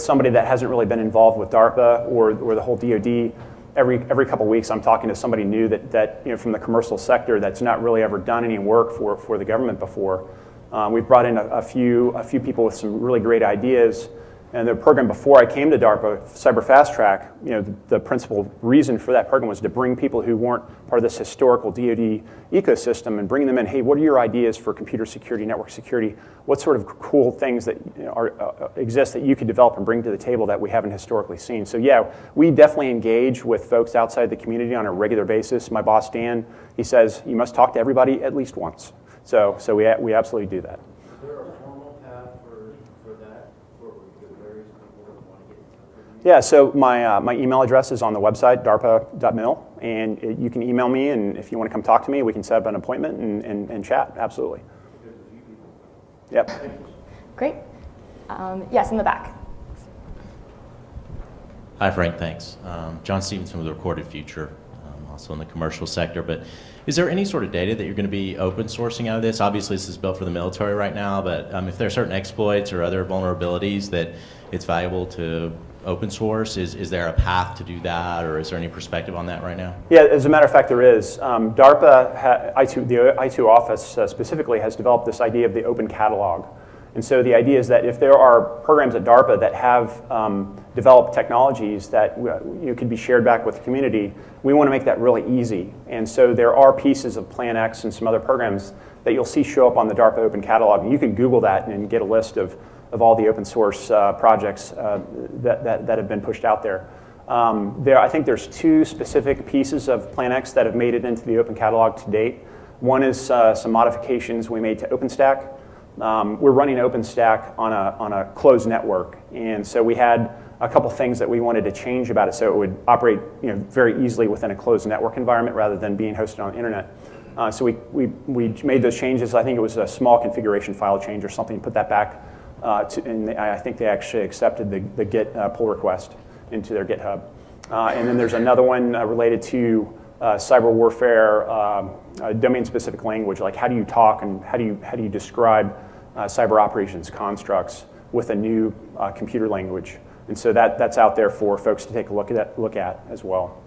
somebody that hasn't really been involved with DARPA or the whole DoD. Every couple of weeks, I'm talking to somebody new that from the commercial sector that's not really ever done any work for the government before. We've brought in a few people with some really great ideas. And the program before I came to DARPA, Cyber Fast Track, the principal reason for that program was to bring people who weren't part of this historical DoD ecosystem and bring them in. Hey, what are your ideas for computer security, network security? What sort of cool things that exist that you could develop and bring to the table that we haven't historically seen? So yeah, we definitely engage with folks outside the community on a regular basis. My boss Dan, he says you must talk to everybody at least once. So we absolutely do that. Is there a formal path for that, for the various people that want to get in touch with you? Yeah, so my email address is on the website, darpa.mil, and you can email me, and if you want to come talk to me, we can set up an appointment and chat, absolutely. Yep. Great. Yes, in the back. Hi, Frank, thanks. John Stevenson with Recorded Future, also in the commercial sector, but is there any sort of data that you're going to be open sourcing out of this? Obviously, this is built for the military right now, but if there are certain exploits or other vulnerabilities that it's valuable to open source, is there a path to do that, or is there any perspective on that right now? Yeah, as a matter of fact, there is. DARPA, the I2 office specifically, has developed this idea of the open catalog. And so the idea is that if there are programs at DARPA that have developed technologies that could be shared back with the community, we want to make that really easy. And so there are pieces of Plan X and some other programs that you'll see show up on the DARPA Open Catalog. And you can Google that and get a list of all the open source projects that have been pushed out there. I think there's two specific pieces of Plan X that have made it into the Open Catalog to date. One is some modifications we made to OpenStack. We're running OpenStack on a closed network, and so we had a couple things that we wanted to change about it so it would operate very easily within a closed network environment rather than being hosted on the internet. So we made those changes. I think it was a small configuration file change or something, put that back, and I think they actually accepted the Git pull request into their GitHub. And then there's another one related to cyber warfare, domain-specific language, like how do you talk and how do you describe cyber operations constructs with a new computer language. And so that's out there for folks to take a look at as well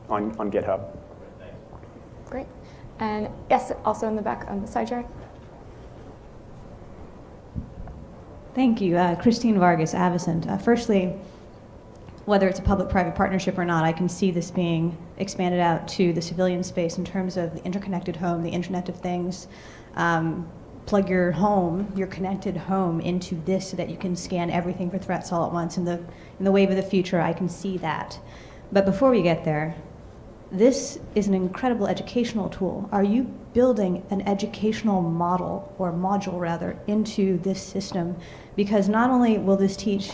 on GitHub. Great. And yes, also in the back on the side chair. Thank you. Christine Vargas, Avocent. Firstly, whether it's a public-private partnership or not, I can see this being expanded out to the civilian space in terms of the interconnected home, the Internet of Things. Plug your home, your connected home, into this so that you can scan everything for threats all at once. In the wave of the future, I can see that. But before we get there, this is an incredible educational tool. Are you building an educational model, or module rather, into this system? Because not only will this teach,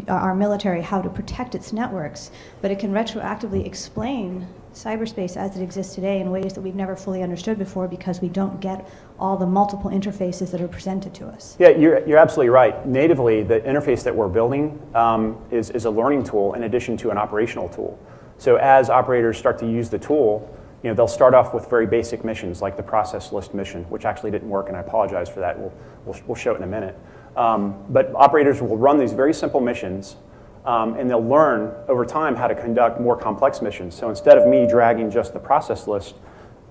our military how to protect its networks, but it can retroactively explain cyberspace as it exists today in ways that we've never fully understood before because we don't get all the multiple interfaces that are presented to us. Yeah, you're absolutely right. Natively, the interface that we're building is a learning tool in addition to an operational tool. So as operators start to use the tool, they'll start off with very basic missions like the process list mission, which actually didn't work, and I apologize for that. We'll show it in a minute. But operators will run these very simple missions, and they'll learn over time how to conduct more complex missions. So instead of me dragging just the process list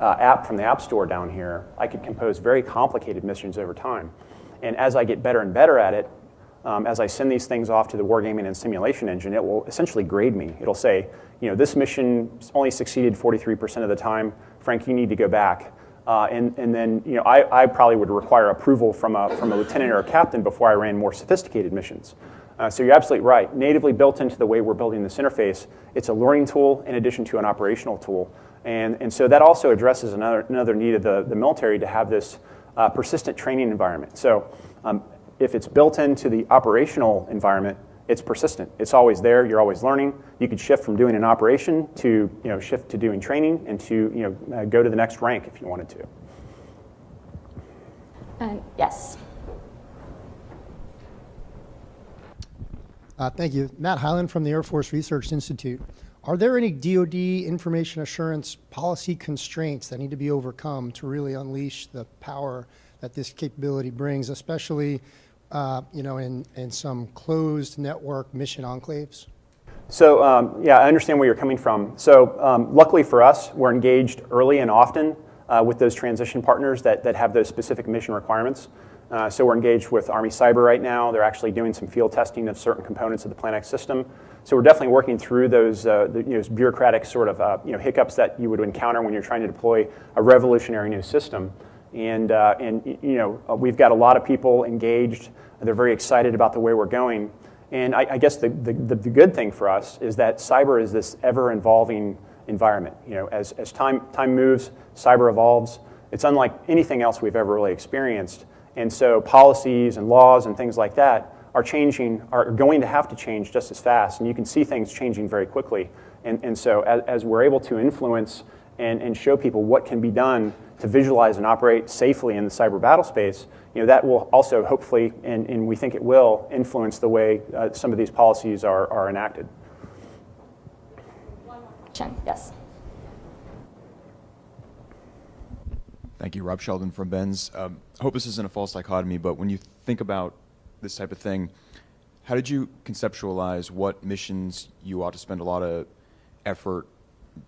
app from the App Store down here, I could compose very complicated missions over time. And as I get better and better at it, as I send these things off to the wargaming and simulation engine, it will essentially grade me. It'll say, this mission only succeeded 43% of the time. Frank, you need to go back. And then I probably would require approval from a lieutenant or a captain before I ran more sophisticated missions. So you're absolutely right. Natively built into the way we're building this interface, it's a learning tool in addition to an operational tool. And so that also addresses another need of the military to have this persistent training environment. So if it's built into the operational environment, it's persistent. It's always there. You're always learning. You could shift from doing an operation to shift to doing training and to go to the next rank if you wanted to. And yes. Thank you. Matt Hyland from the Air Force Research Institute. Are there any DoD information assurance policy constraints that need to be overcome to really unleash the power that this capability brings, especially in some closed network mission enclaves? So yeah, I understand where you're coming from. So luckily for us, we're engaged early and often with those transition partners that have those specific mission requirements. So we're engaged with Army Cyber right now. They're actually doing some field testing of certain components of the PlanX system. So we're definitely working through those bureaucratic sort of hiccups that you would encounter when you're trying to deploy a revolutionary new system. And we've got a lot of people engaged. They're very excited about the way we're going. And I guess the good thing for us is that cyber is this ever-evolving environment. As time moves, cyber evolves. It's unlike anything else we've ever really experienced. And so policies and laws and things like that are going to have to change just as fast. And you can see things changing very quickly. And so as we're able to influence and show people what can be done to visualize and operate safely in the cyber battle space, that will also hopefully, and we think it will, influence the way some of these policies are enacted. One more question, yes. Thank you, Rob Sheldon from Benz. I hope this isn't a false dichotomy, but when you think about this type of thing, how did you conceptualize what missions you ought to spend a lot of effort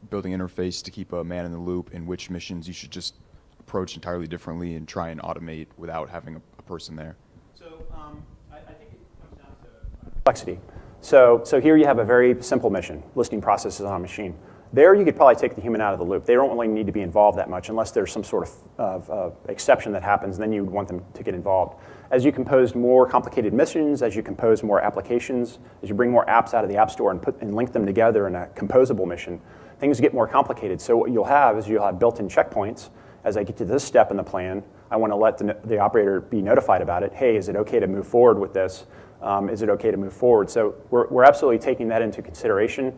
building interface to keep a man in the loop, and which missions you should just approach entirely differently and try and automate without having a person there? So I think it comes down to complexity. So here you have a very simple mission, listing processes on a machine. There you could probably take the human out of the loop. They don't really need to be involved that much unless there's some sort of exception that happens, then you would want them to get involved. As you compose more complicated missions, as you compose more applications, as you bring more apps out of the App Store and link them together in a composable mission, things get more complicated. So what you'll have is you'll have built-in checkpoints. As I get to this step in the plan, I want to let the operator be notified about it. Hey, is it okay to move forward with this? Is it okay to move forward? So we're absolutely taking that into consideration.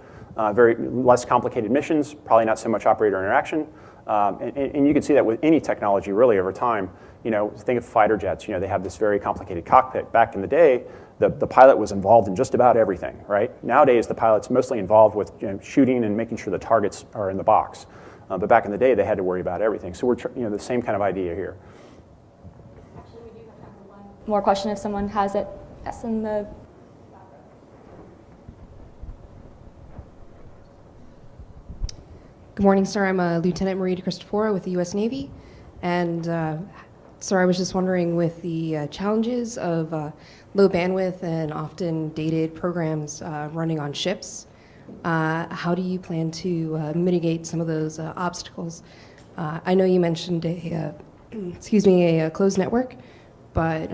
Very less complicated missions, probably not so much operator interaction. And you can see that with any technology really over time. Think of fighter jets. They have this very complicated cockpit. Back in the day, the pilot was involved in just about everything, right? Nowadays, the pilot's mostly involved with shooting and making sure the targets are in the box. But back in the day, they had to worry about everything. So we're the same kind of idea here. Actually, we do have time for one more question if someone has it. Yes, in the Good morning, sir. I'm Lieutenant Marie Cristoforo with the U.S. Navy. And, sir, I was just wondering, with the challenges of low bandwidth and often dated programs running on ships, how do you plan to mitigate some of those obstacles? I know you mentioned a closed network, but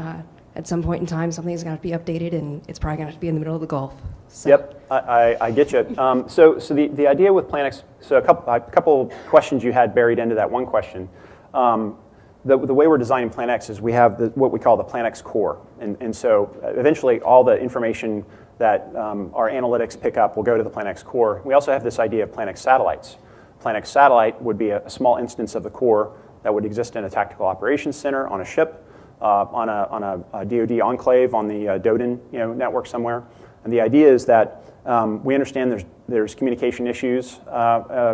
at some point in time, something's going to have to be updated, and it's probably going to have to be in the middle of the Gulf. So. Yep, I get you. So the idea with PlanX, so a couple questions you had buried into that one question. The way we're designing PlanX is we have what we call the PlanX core. And so eventually all the information that our analytics pick up will go to the PlanX core. We also have this idea of PlanX satellites. PlanX satellite would be a small instance of the core that would exist in a tactical operations center on a ship, on a DoD enclave on the DODIN network somewhere. And the idea is that we understand there's communication issues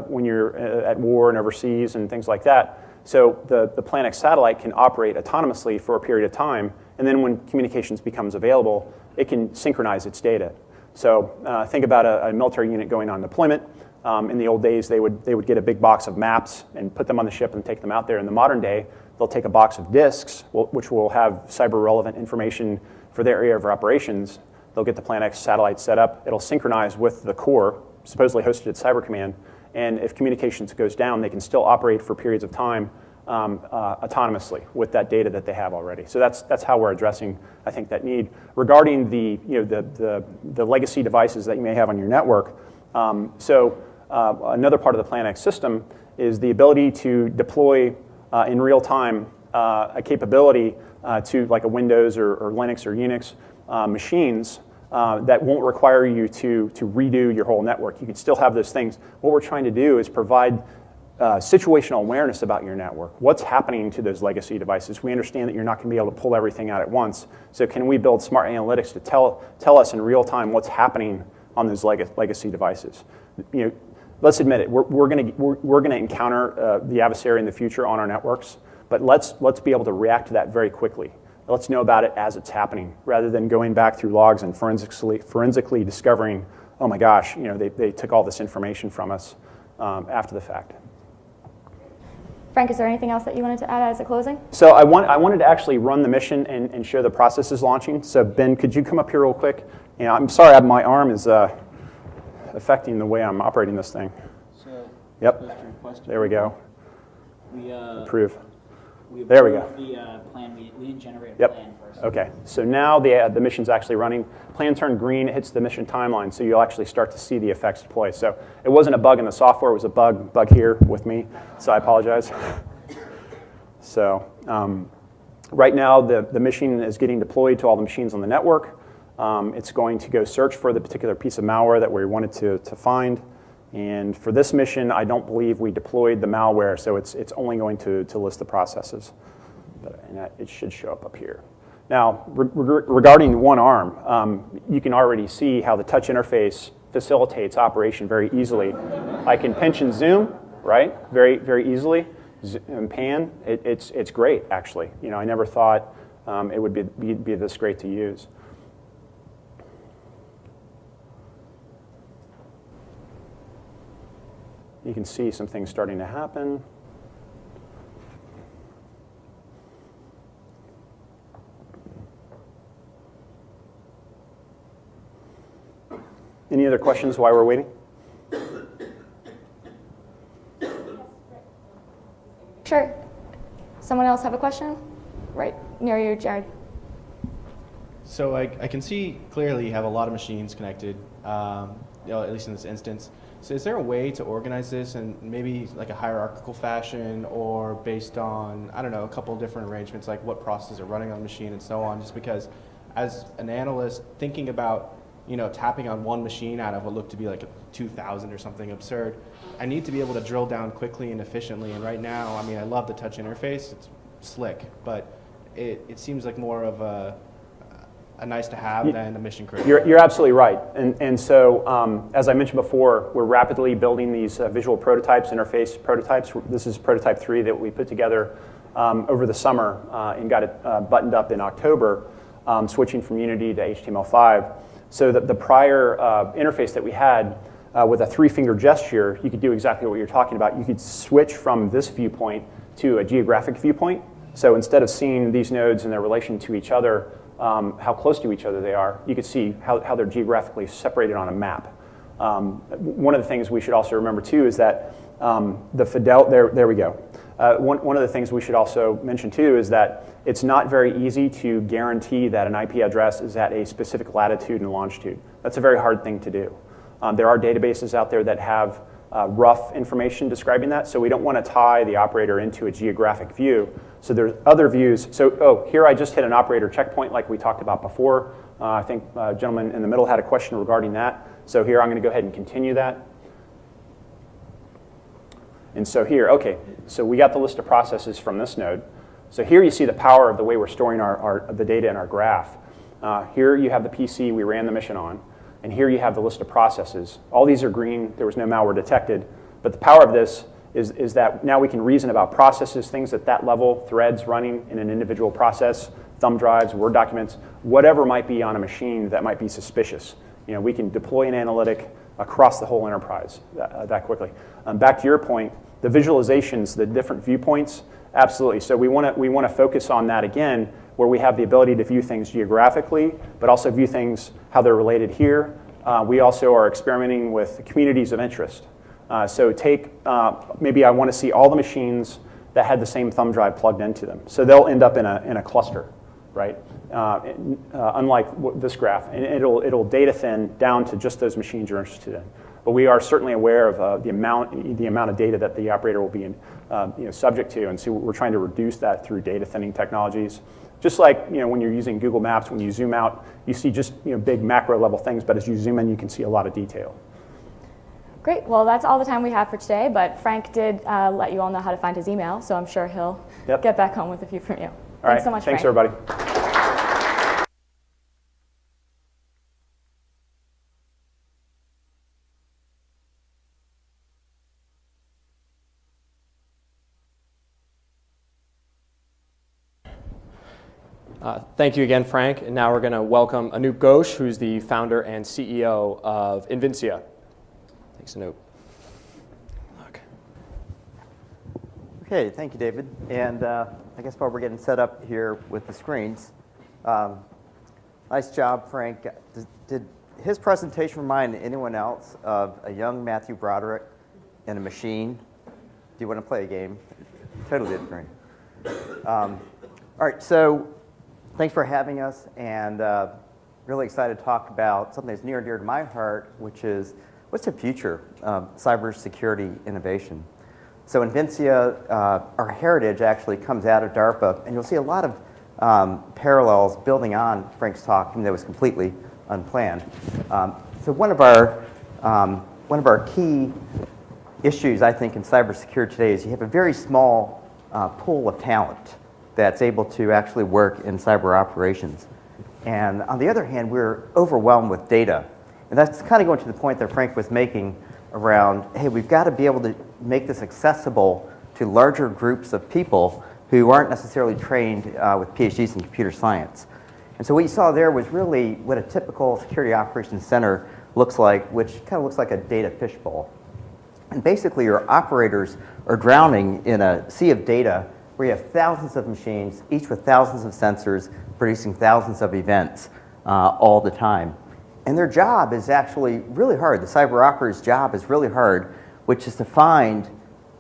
when you're at war and overseas and things like that. So the PlanX satellite can operate autonomously for a period of time, and then when communications becomes available, it can synchronize its data. So think about a military unit going on deployment. In the old days, they would get a big box of maps and put them on the ship and take them out there. In the modern day, they'll take a box of disks, which will have cyber-relevant information for their area of operations. They'll get the PlanX satellite set up. It'll synchronize with the core, supposedly hosted at Cyber Command. And if communications goes down, they can still operate for periods of time autonomously with that data that they have already. So that's how we're addressing, I think, that need. Regarding the legacy devices that you may have on your network, another part of the PlanX system is the ability to deploy in real time a capability to like a Windows or Linux or Unix machines that won't require you to redo your whole network. You can still have those things. What we're trying to do is provide situational awareness about your network. What's happening to those legacy devices? We understand that you're not going to be able to pull everything out at once. So can we build smart analytics to tell us in real time what's happening on those legacy devices. You know, let's admit it, we're going to encounter the adversary in the future on our networks, but let's be able to react to that very quickly. Let's know about it as it's happening, rather than going back through logs and forensically discovering, oh my gosh, you know, they took all this information from us after the fact. Frank, is there anything else that you wanted to add as a closing? So I wanted to actually run the mission and show the processes launching. So Ben, could you come up here real quick? You know, I'm sorry, my arm is affecting the way I'm operating this thing. So, yep. There we go. Approve. There we go. The plan. We didn't generate a Yep. plan first. Okay. So now the mission's actually running. Plan turned green. It hits the mission timeline. So you'll actually start to see the effects deploy. So it wasn't a bug in the software. It was a bug here with me. So I apologize. So right now the mission is getting deployed to all the machines on the network. It's going to go search for the particular piece of malware that we wanted to find. And for this mission, I don't believe we deployed the malware, so it's only going to list the processes. And it should show up here. Now, regarding one arm, you can already see how the touch interface facilitates operation very easily. I can pinch and zoom, right, very, very easily, and pan. It's great, actually. You know, I never thought it would be this great to use. You can see some things starting to happen. Any other questions while we're waiting? Sure. Someone else have a question? Right near you, Jared. So I can see clearly you have a lot of machines connected, at least in this instance. So is there a way to organize this in maybe like a hierarchical fashion, or based on, I don't know, a couple different arrangements, like what processes are running on the machine and so on? Just because as an analyst thinking about, you know, tapping on one machine out of what looked to be like a 2,000 or something absurd, I need to be able to drill down quickly and efficiently. And right now, I mean, I love the touch interface. It's slick, but it seems like more of a nice to have than a mission critical. You're absolutely right. And so, as I mentioned before, we're rapidly building these visual prototypes, interface prototypes. This is prototype 3 that we put together over the summer and got it buttoned up in October, switching from Unity to HTML5. So that the prior interface that we had with a 3-finger gesture, you could do exactly what you're talking about. You could switch from this viewpoint to a geographic viewpoint. So instead of seeing these nodes in their relation to each other, how close to each other they are, you could see how they're geographically separated on a map. One of the things we should also remember too is that there we go. One of the things we should also mention too is that it's not very easy to guarantee that an IP address is at a specific latitude and longitude. That's a very hard thing to do. There are databases out there that have rough information describing that, so we don't want to tie the operator into a geographic view. So there's other views. So, here I just hit an operator checkpoint like we talked about before. I think a gentleman in the middle had a question regarding that. So here I'm going to go ahead and continue that. And so here, okay, so we got the list of processes from this node. So here you see the power of the way we're storing the data in our graph. Here you have the PC we ran the mission on. And here you have the list of processes. All these are green. There was no malware detected. But the power of this is that now we can reason about processes, things at that level, threads running in an individual process, thumb drives, Word documents, whatever might be on a machine that might be suspicious. You know, we can deploy an analytic across the whole enterprise that quickly. Back to your point, the visualizations, the different viewpoints, absolutely. So we want to focus on that again, where we have the ability to view things geographically, but also view things how they're related here. We also are experimenting with communities of interest. So take, maybe I want to see all the machines that had the same thumb drive plugged into them. So they'll end up in a cluster, right? Unlike this graph. And it'll data thin down to just those machines you're interested in. But we are certainly aware of the amount of data that the operator will be subject to. And so we're trying to reduce that through data thinning technologies. Just like when you're using Google Maps, when you zoom out, you see just big macro level things. But as you zoom in, you can see a lot of detail. Great. Well, that's all the time we have for today. But Frank did let you all know how to find his email, so I'm sure he'll get back home with a few from you. Thanks so much, Thanks, Frank. everybody. Thank you again, Frank. And now we're going to welcome Anoop Ghosh, who's the founder and CEO of Invincia. Thanks, Anoop. Okay, thank you, David. And I guess while we're getting set up here with the screens, nice job, Frank. Did his presentation remind anyone else of a young Matthew Broderick in a machine? Do you want to play a game? Totally different. All right, so thanks for having us, and really excited to talk about something that's near and dear to my heart, which is what's the future of cybersecurity innovation? So Invincia, our heritage actually comes out of DARPA, and you'll see a lot of parallels building on Frank's talk, even though it was completely unplanned. So one of our key issues, I think, in cybersecurity today is you have a very small pool of talent that's able to actually work in cyber operations. And on the other hand, we're overwhelmed with data. And that's kind of going to the point that Frank was making around, hey, we've got to be able to make this accessible to larger groups of people who aren't necessarily trained with PhDs in computer science. And so what you saw there was really what a typical security operations center looks like, which kind of looks like a data fishbowl. And basically, your operators are drowning in a sea of data where you have thousands of machines, each with thousands of sensors, producing thousands of events all the time. And their job is actually really hard. The cyber operator's job is really hard, which is to find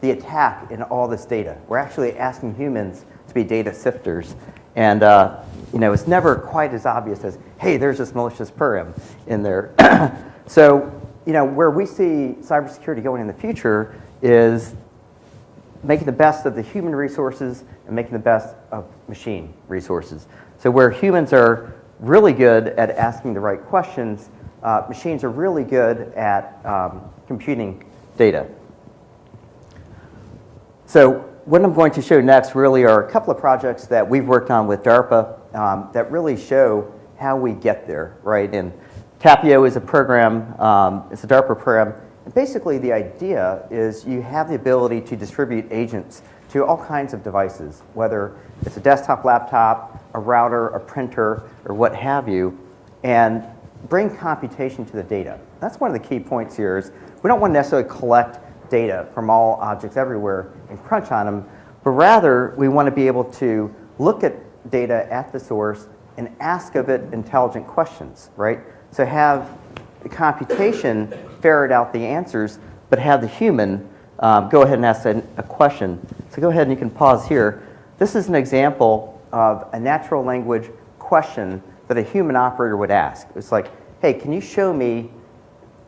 the attack in all this data. We're actually asking humans to be data sifters. And it's never quite as obvious as, hey, there's this malicious program in there. So, where we see cybersecurity going in the future is making the best of the human resources and making the best of machine resources. So where humans are really good at asking the right questions, machines are really good at computing data. So what I'm going to show next really are a couple of projects that we've worked on with DARPA that really show how we get there, right? And Tapio is a program, it's a DARPA program. And basically, the idea is you have the ability to distribute agents to all kinds of devices, whether it's a desktop, laptop, a router, a printer, or what have you, and bring computation to the data. That's one of the key points here is we don't want to necessarily collect data from all objects everywhere and crunch on them, but rather we want to be able to look at data at the source and ask of it intelligent questions, right? So have the computation ferret out the answers, but have the human go ahead and ask a question. So go ahead and you can pause here. This is an example of a natural language question that a human operator would ask. It's like, hey, can you show me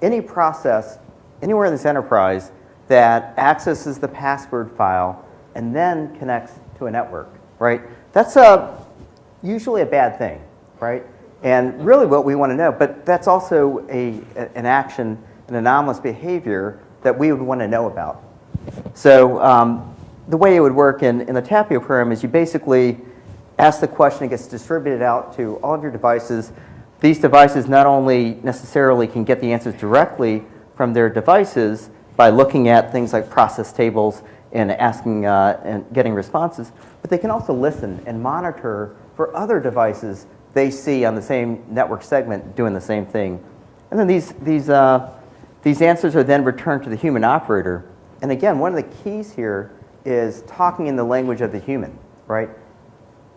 any process anywhere in this enterprise that accesses the password file and then connects to a network, right? That's usually a bad thing, right? And really what we want to know, but that's also an action, an anomalous behavior that we would want to know about. So the way it would work in the Tapio program is you basically ask the question, it gets distributed out to all of your devices. These devices not only necessarily can get the answers directly from their devices by looking at things like process tables and asking and getting responses, but they can also listen and monitor for other devices they see on the same network segment doing the same thing. And then these answers are then returned to the human operator. And again, one of the keys here is talking in the language of the human, right?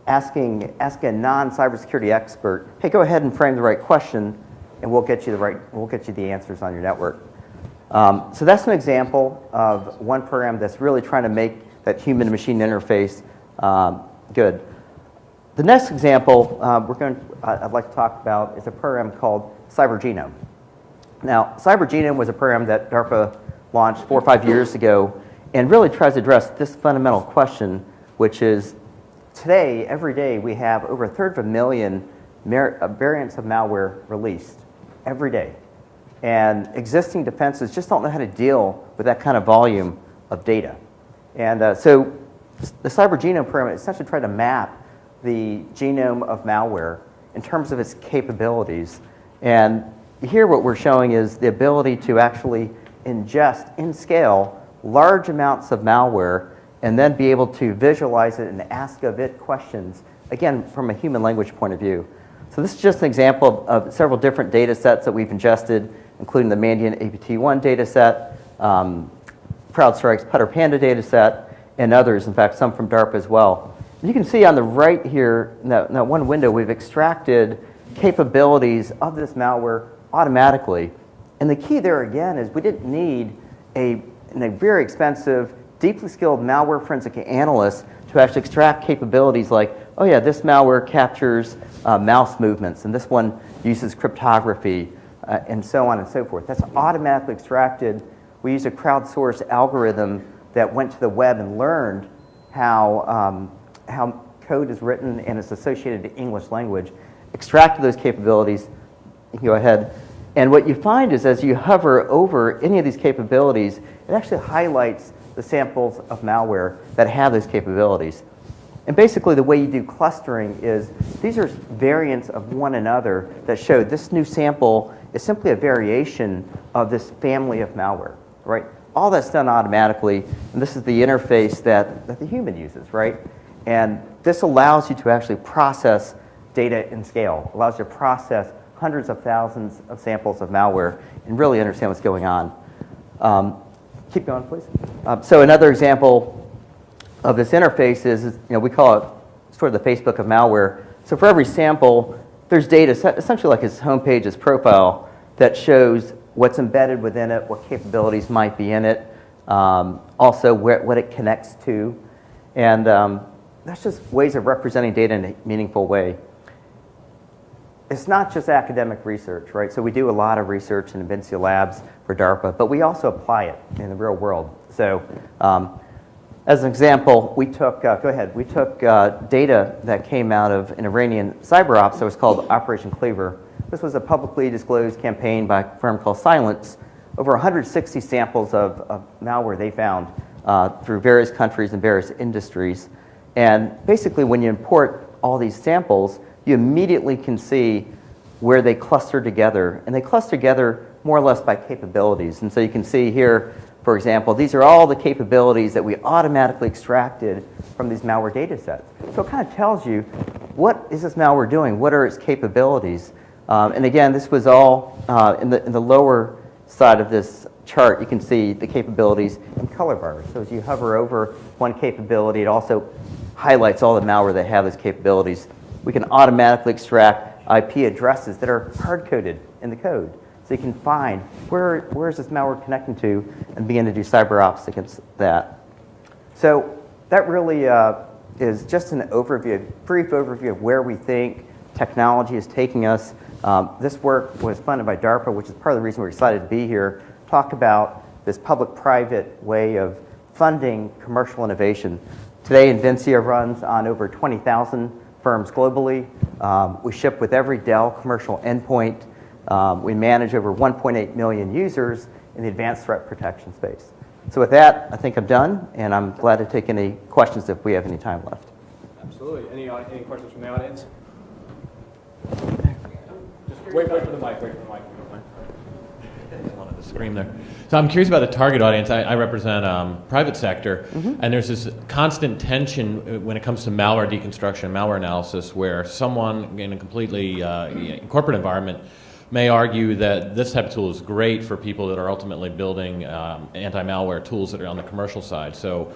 Asking a non-cybersecurity expert, hey, go ahead and frame the right question, and we'll get you the answers on your network. So that's an example of one program that's really trying to make that human-machine interface good. The next example I'd like to talk about is a program called CyberGenome. Now, CyberGenome was a program that DARPA launched 4 or 5 years ago and really tries to address this fundamental question, which is today, every day, we have over 1/3 variants of malware released every day. And existing defenses just don't know how to deal with that kind of volume of data. And so the CyberGenome program essentially tried to map the genome of malware in terms of its capabilities. And here what we're showing is the ability to actually ingest, in scale, large amounts of malware and then be able to visualize it and ask of it questions again, from a human language point of view. So this is just an example of several different data sets that we've ingested, including the Mandiant APT1 data set, CrowdStrike's Putter Panda data set, and others, in fact, some from DARPA as well. You can see on the right here, in that one window, we've extracted capabilities of this malware automatically. And the key there, again, is we didn't need a very expensive, deeply skilled malware forensic analyst to actually extract capabilities like, oh yeah, this malware captures mouse movements, and this one uses cryptography, and so on and so forth. That's automatically extracted. We used a crowdsourced algorithm that went to the web and learned how code is written and is associated to English language, extracted those capabilities. You can go ahead. And what you find is as you hover over any of these capabilities, it actually highlights the samples of malware that have those capabilities. And basically the way you do clustering is these are variants of one another that show this new sample is simply a variation of this family of malware, right? All that's done automatically, and this is the interface that the human uses, right? And this allows you to actually process data in scale, allows you to process hundreds of thousands of samples of malware and really understand what's going on. Keep going, please. So another example of this interface is we call it sort of the Facebook of malware. So for every sample, there's data, essentially like his homepage, his profile, that shows what's embedded within it, what capabilities might be in it, also what it connects to. And that's just ways of representing data in a meaningful way. It's not just academic research, right? So we do a lot of research in Invincia Labs for DARPA, but we also apply it in the real world. So as an example, we took, data that came out of an Iranian cyber ops that was called Operation Cleaver. This was a publicly disclosed campaign by a firm called Silence. Over 160 samples of malware they found through various countries and various industries. And basically when you import all these samples, you immediately can see where they cluster together. And they cluster together more or less by capabilities. And so you can see here, for example, these are all the capabilities that we automatically extracted from these malware data sets. So it kind of tells you, what is this malware doing? What are its capabilities? And again, this was all in the lower side of this chart. You can see the capabilities in color bars. So as you hover over one capability, it also highlights all the malware that have those capabilities. We can automatically extract IP addresses that are hard-coded in the code. So you can find where is this malware connecting to and begin to do cyber ops against that. So that really is just an overview, brief overview of where we think technology is taking us. This work was funded by DARPA, which is part of the reason we're excited to be here, talk about this public-private way of funding commercial innovation. Today, Invincia runs on over 20,000 firms globally. We ship with every Dell commercial endpoint. We manage over 1.8 million users in the advanced threat protection space. So with that, I think I'm done, and I'm glad to take any questions if we have any time left. Absolutely. Any questions from the audience? Just wait for the mic. Wanted to scream there. So I'm curious about the target audience. I represent private sector, and there's this constant tension when it comes to malware deconstruction, malware analysis, where someone in a completely corporate environment may argue that this type of tool is great for people that are ultimately building anti-malware tools that are on the commercial side. So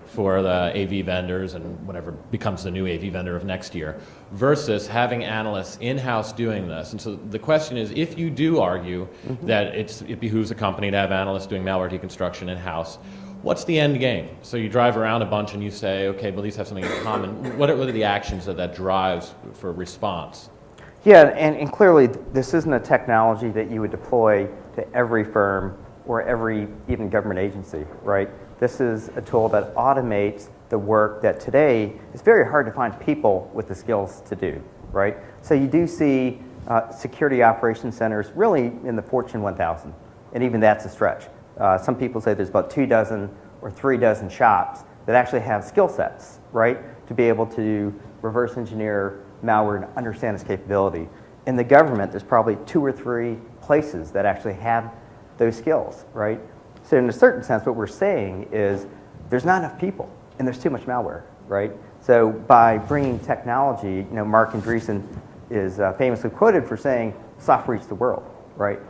for the AV vendors and whatever becomes the new AV vendor of next year, versus having analysts in-house doing this. And so the question is, if you do argue that it behooves a company to have analysts doing malware deconstruction in-house, what's the end game? So you drive around a bunch and you say, okay, but these have something in common. What are the actions that drives for response? Yeah, and clearly this isn't a technology that you would deploy to every firm or every even government agency, right? This is a tool that automates the work that today is very hard to find people with the skills to do, right? So you do see security operations centers really in the Fortune 1000, and even that's a stretch. Some people say there's about 24 or 3 shops that actually have skill sets, right, to be able to reverse engineer malware and understand its capability. In the government, there's probably 2 or 3 places that actually have those skills, right? So in a certain sense, what we're saying is there's not enough people and there's too much malware, right? So by bringing technology, Mark Andreessen is famously quoted for saying, software eats the world, right?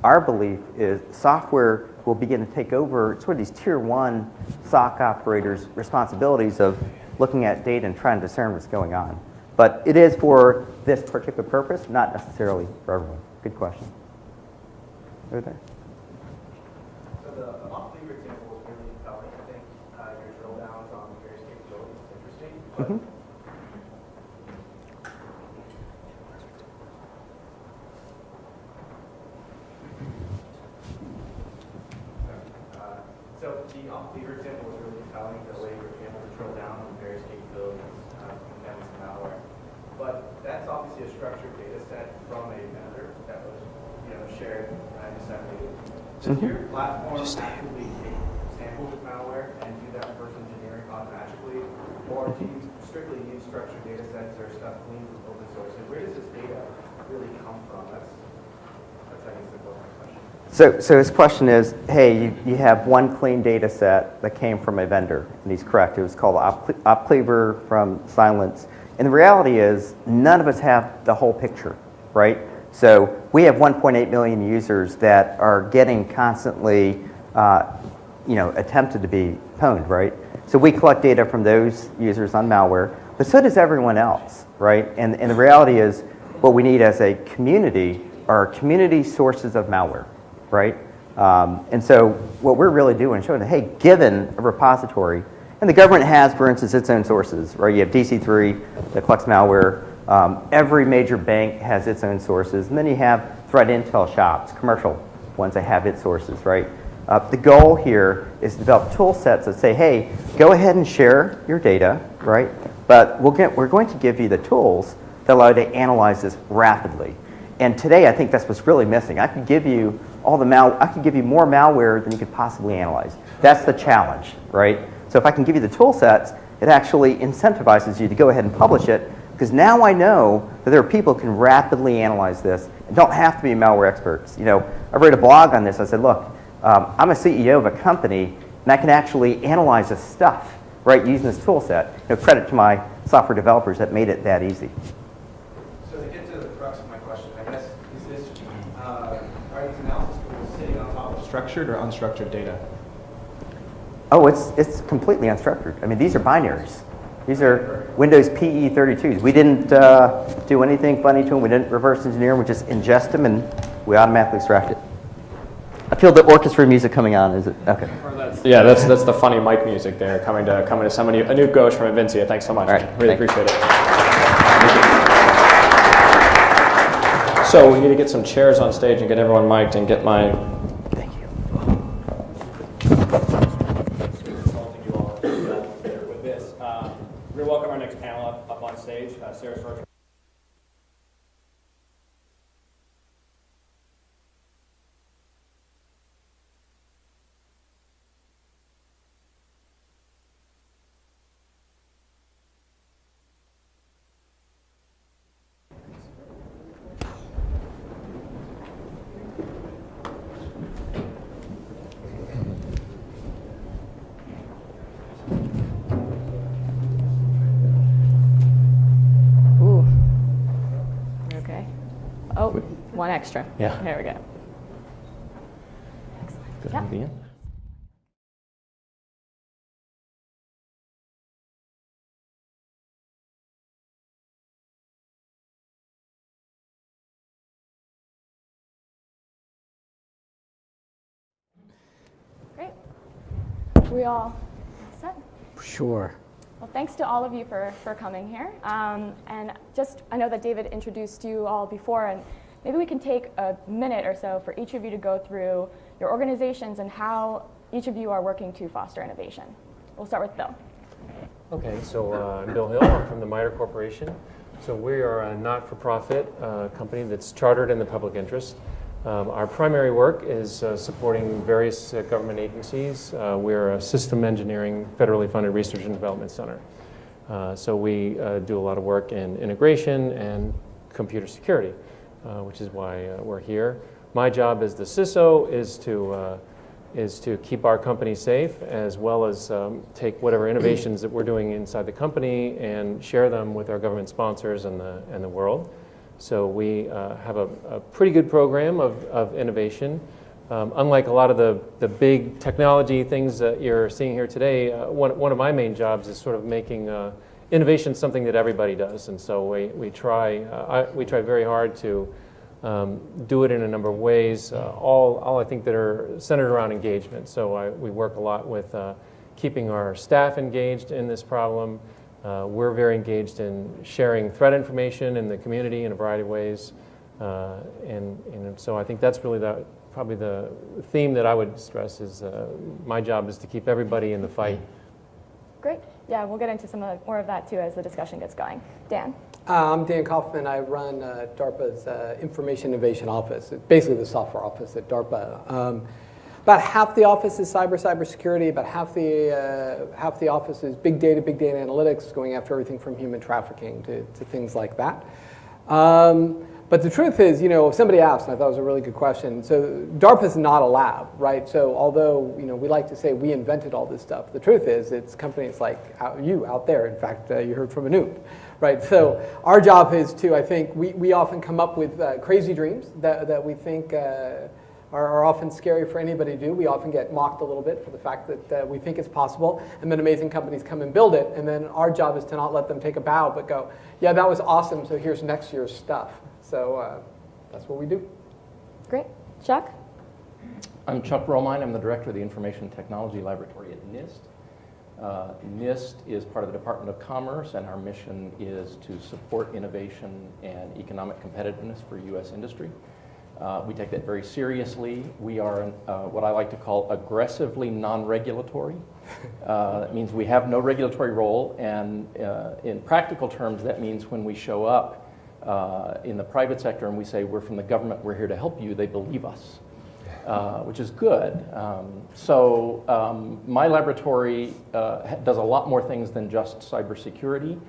Our belief is software will begin to take over sort of these tier one SOC operators' responsibilities of looking at data and trying to discern what's going on. But it is for this particular purpose, not necessarily for everyone. Good question. Over there. So the off-lever example was really compelling. I think your drill downs on various capabilities is interesting. But so the off-lever example was really compelling, the way you were able to drill down on various capabilities and then some malware. But that's obviously a structured data set from a vendor that was shared and disseminated. Does your platform actively take samples of malware and do that reverse engineering automatically? Or do you strictly use structured data sets or stuff gleaned from open source? And where does this data really come from? That's I guess the core of my question. So his question is, hey, you have one clean data set that came from a vendor, and he's correct. It was called OpCleaver from Silence. And the reality is, none of us have the whole picture, right? So we have 1.8 million users that are getting constantly, attempted to be pwned, right? So we collect data from those users on malware, but so does everyone else, right? And the reality is, what we need as a community are community sources of malware, right? And so what we're really doing is showing that, hey, given a repository, and the government has, for instance, its own sources, right? You have DC3 that collects malware. Every major bank has its own sources. And then you have threat intel shops, commercial ones that have its sources, right? The goal here is to develop tool sets that say, hey, go ahead and share your data, right? But we're going to give you the tools that allow you to analyze this rapidly. And today, I think that's what's really missing. I could give you I could give you more malware than you could possibly analyze. That's the challenge, right? So if I can give you the tool sets, it actually incentivizes you to go ahead and publish it, because now I know that there are people who can rapidly analyze this and don't have to be malware experts. I wrote a blog on this. I said, look, I'm a CEO of a company, and I can actually analyze this stuff, right, using this tool set. Credit to my software developers that made it that easy. So to get to the crux of my question, I guess, is this, are these analysis tools sitting on top of structured or unstructured data? Oh, it's completely unstructured. I mean, these are binaries. These are Windows PE32s. We didn't do anything funny to them. We didn't reverse engineer them. We just ingest them, and we automatically extract it. I feel the orchestra music coming on. Is it? Okay. Yeah, that's the funny mic music there coming to somebody. A new ghost from Invincia. Thanks so much. All right, really appreciate it. So we need to get some chairs on stage and get everyone mic'd and get my... Thank you. With this, we're going to welcome our next panel up on stage. Sarah Sorkin. Oh, one extra. Yeah. There we go. Excellent. Yeah. Great. We all set? Sure. Well, thanks to all of you for coming here. And just, I know that David introduced you all before, and maybe we can take a minute or so for each of you to go through your organizations and how each of you are working to foster innovation. We'll start with Bill. Okay, so I'm Bill Hill. I'm from the MITRE Corporation. So we are a not-for-profit company that's chartered in the public interest. Our primary work is supporting various government agencies. We're a system engineering federally funded research and development center. So we do a lot of work in integration and computer security, which is why we're here. My job as the CISO is to is to keep our company safe, as well as take whatever innovations that we're doing inside the company and share them with our government sponsors and the world. So we have a pretty good program of innovation. Unlike a lot of the big technology things that you're seeing here today, one of my main jobs is sort of making innovation something that everybody does. And so we try very hard to do it in a number of ways, all I think that are centered around engagement. So we work a lot with keeping our staff engaged in this problem. We're very engaged in sharing threat information in the community in a variety of ways. And so I think that's really probably the theme that I would stress is my job is to keep everybody in the fight. Great. Yeah, we'll get into more of that too as the discussion gets going. Dan? I'm Dan Kaufman. I run DARPA's Information Innovation Office, basically the software office at DARPA. About half the office is cybersecurity. About half the office is big data analytics, going after everything from human trafficking to things like that. But the truth is, if somebody asked, and I thought it was a really good question, so DARPA is not a lab, right? So although, we like to say we invented all this stuff, the truth is it's companies like you out there. In fact, you heard from Anoop, right? So our job is to, I think, we often come up with crazy dreams that we think are often scary for anybody to do. We often get mocked a little bit for the fact that we think it's possible, and then amazing companies come and build it, and then our job is to not let them take a bow, but go, yeah, that was awesome, so here's next year's stuff. So that's what we do. Great. Chuck? I'm Chuck Romine. I'm the director of the Information Technology Laboratory at NIST. NIST is part of the Department of Commerce, and our mission is to support innovation and economic competitiveness for U.S. industry. We take that very seriously. We are what I like to call aggressively non-regulatory. That means we have no regulatory role, and in practical terms, that means when we show up in the private sector and we say, we're from the government, we're here to help you, they believe us, which is good. So my laboratory does a lot more things than just cybersecurity.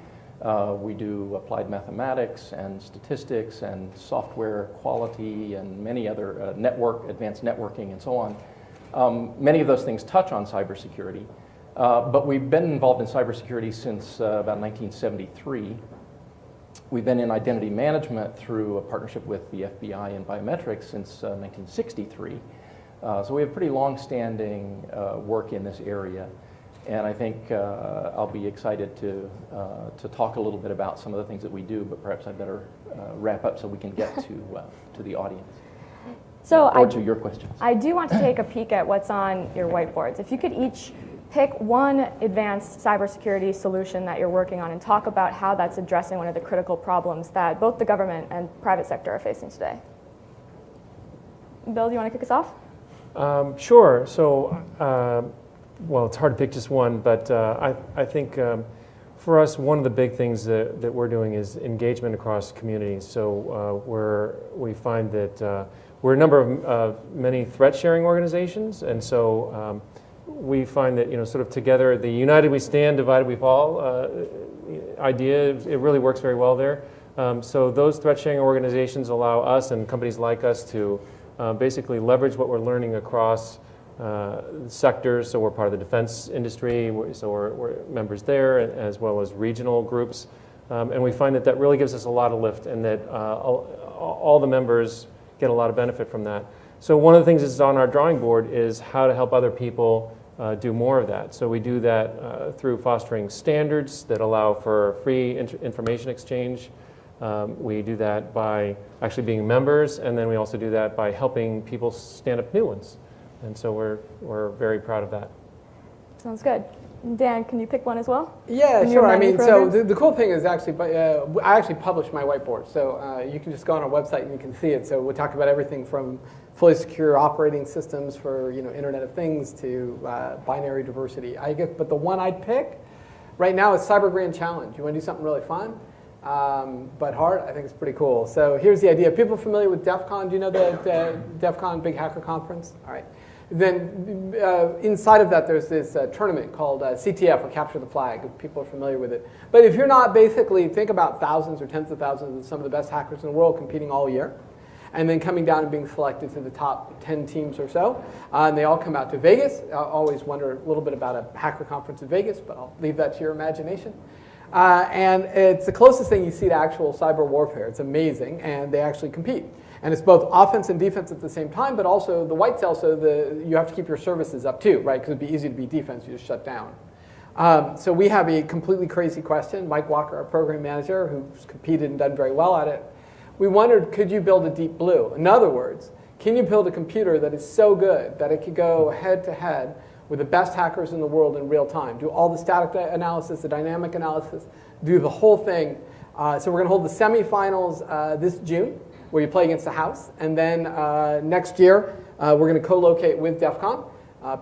We do applied mathematics and statistics and software quality and many other advanced networking and so on. Many of those things touch on cybersecurity, but we've been involved in cybersecurity since about 1973. We've been in identity management through a partnership with the FBI and biometrics since 1963. So we have pretty long-standing work in this area. And I think I'll be excited to talk a little bit about some of the things that we do, but perhaps I better wrap up so we can get to the audience. Or to your questions. I do want to take a peek at what's on your whiteboards. If you could each pick one advanced cybersecurity solution that you're working on and talk about how that's addressing one of the critical problems that both the government and private sector are facing today. Bill, do you want to kick us off? Sure. So, well, it's hard to pick just one, but I think for us, one of the big things that we're doing is engagement across communities. So we find that we're a number of many threat sharing organizations, and so we find that sort of together, the united we stand, divided we fall idea, it really works very well there. So those threat sharing organizations allow us and companies like us to basically leverage what we're learning across sectors. So we're part of the defense industry, so we're members there, as well as regional groups. And we find that really gives us a lot of lift, and that all the members get a lot of benefit from that. So one of the things that's on our drawing board is how to help other people do more of that. So we do that through fostering standards that allow for free information exchange. We do that by actually being members, and then we also do that by helping people stand up new ones. And so we're very proud of that. Sounds good. Dan, can you pick one as well? Yeah, sure. I mean, so the cool thing is actually, I actually published my whiteboard. So you can just go on our website and you can see it. So we talk about everything from fully secure operating systems for Internet of Things to binary diversity. But the one I'd pick right now is Cyber Grand Challenge. You want to do something really fun, but hard? I think it's pretty cool. So here's the idea. People familiar with DEF CON? Do you know the DEF CON Big Hacker Conference? All right. Then inside of that, there's this tournament called CTF, or Capture the Flag, if people are familiar with it. But if you're not, basically, think about thousands or tens of thousands of some of the best hackers in the world competing all year. and then coming down and being selected to the top 10 teams or so. And they all come out to Vegas. I always wonder a little bit about a hacker conference in Vegas, but I'll leave that to your imagination. And it's the closest thing you see to actual cyber warfare. It's amazing, and they actually compete. And it's both offense and defense at the same time, but also the white cell, so you have to keep your services up too, right? Because it'd be easy to be defense, you just shut down. So we have a completely crazy question. Mike Walker, our program manager, who's competed and done very well at it, we wondered, could you build a deep blue? In other words, can you build a computer that is so good that it could go head to head with the best hackers in the world in real time, do all the static analysis, the dynamic analysis, do the whole thing. So we're going to hold the semifinals this June, where you play against the house. And then next year, we're going to co-locate with DEF CON.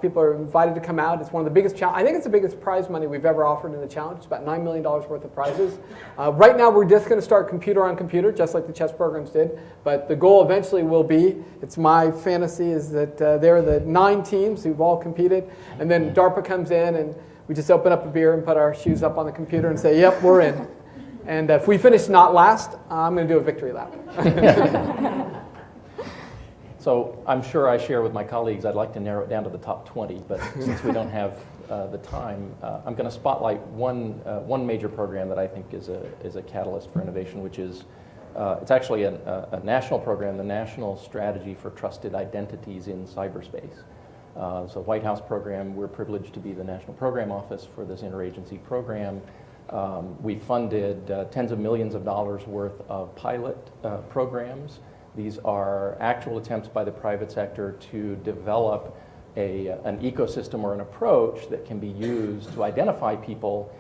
People are invited to come out. It's one of the biggest challenges. I think it's the biggest prize money we've ever offered in the challenge. It's about $9 million worth of prizes. Right now, we're just going to start computer on computer, just like the chess programs did. But the goal eventually will be, it's my fantasy, is that there are the 9 teams who've all competed. And then DARPA comes in, and we just open up a beer and put our shoes up on the computer and say, yep, we're in. And if we finish not last, I'm going to do a victory lap. So I'm sure I share with my colleagues, I'd like to narrow it down to the top 20, but since we don't have the time, I'm going to spotlight one major program that I think is a catalyst for innovation, which is, it's actually a national program, the National Strategy for Trusted Identities in Cyberspace. It's a White House program. We're privileged to be the National Program Office for this interagency program. We funded tens of millions of dollars worth of pilot programs. These are actual attempts by the private sector to develop an ecosystem or an approach that can be used to identify people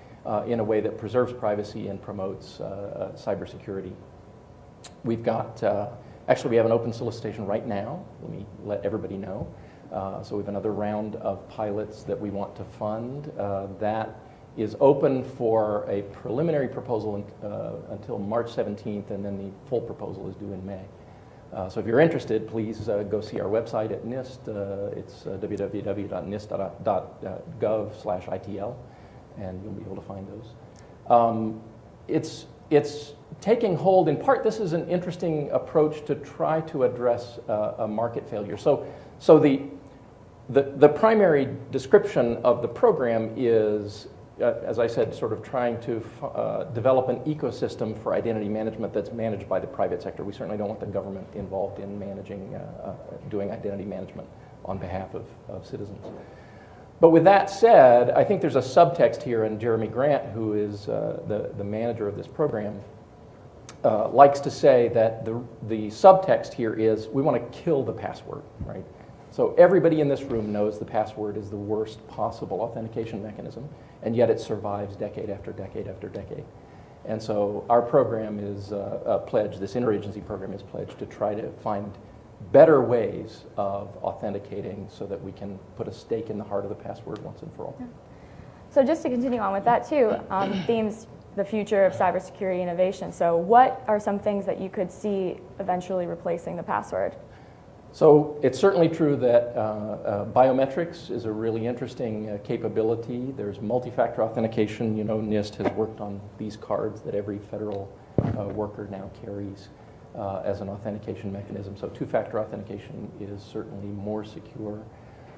in a way that preserves privacy and promotes cybersecurity. We've got, actually we have an open solicitation right now. Let me let everybody know. So we have another round of pilots that we want to fund. That is open for a preliminary proposal until March 17th, and then the full proposal is due in May. So if you're interested, please go see our website at NIST. It's www.nist.gov/ITL, and you'll be able to find those. It's taking hold. In part, this is an interesting approach to try to address a market failure. So the primary description of the program is, as I said, sort of trying to develop an ecosystem for identity management that's managed by the private sector. We certainly don't want the government involved in managing, doing identity management on behalf of citizens. But with that said, I think there's a subtext here, and Jeremy Grant, who is the manager of this program, likes to say that the subtext here is we want to kill the password, right? So everybody in this room knows the password is the worst possible authentication mechanism, and yet it survives decade after decade after decade. And so our program is pledged, this interagency program is pledged to try to find better ways of authenticating so that we can put a stake in the heart of the password once and for all. Yeah. So just to continue on with that too, themes the future of cybersecurity innovation. So what are some things that you could see eventually replacing the password? So it's certainly true that biometrics is a really interesting capability. There's multi-factor authentication. You know, NIST has worked on these cards that every federal worker now carries as an authentication mechanism. So two-factor authentication is certainly more secure.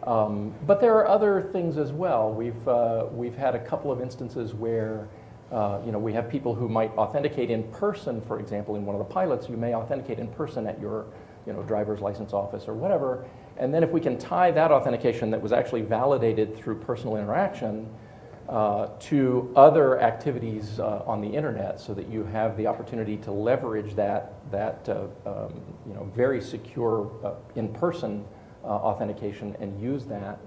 But there are other things as well. We've had a couple of instances where we have people who might authenticate in person, for example, in one of the pilots. You may authenticate in person at your driver's license office or whatever. And then if we can tie that authentication that was actually validated through personal interaction to other activities on the internet, so that you have the opportunity to leverage that very secure in-person authentication and use that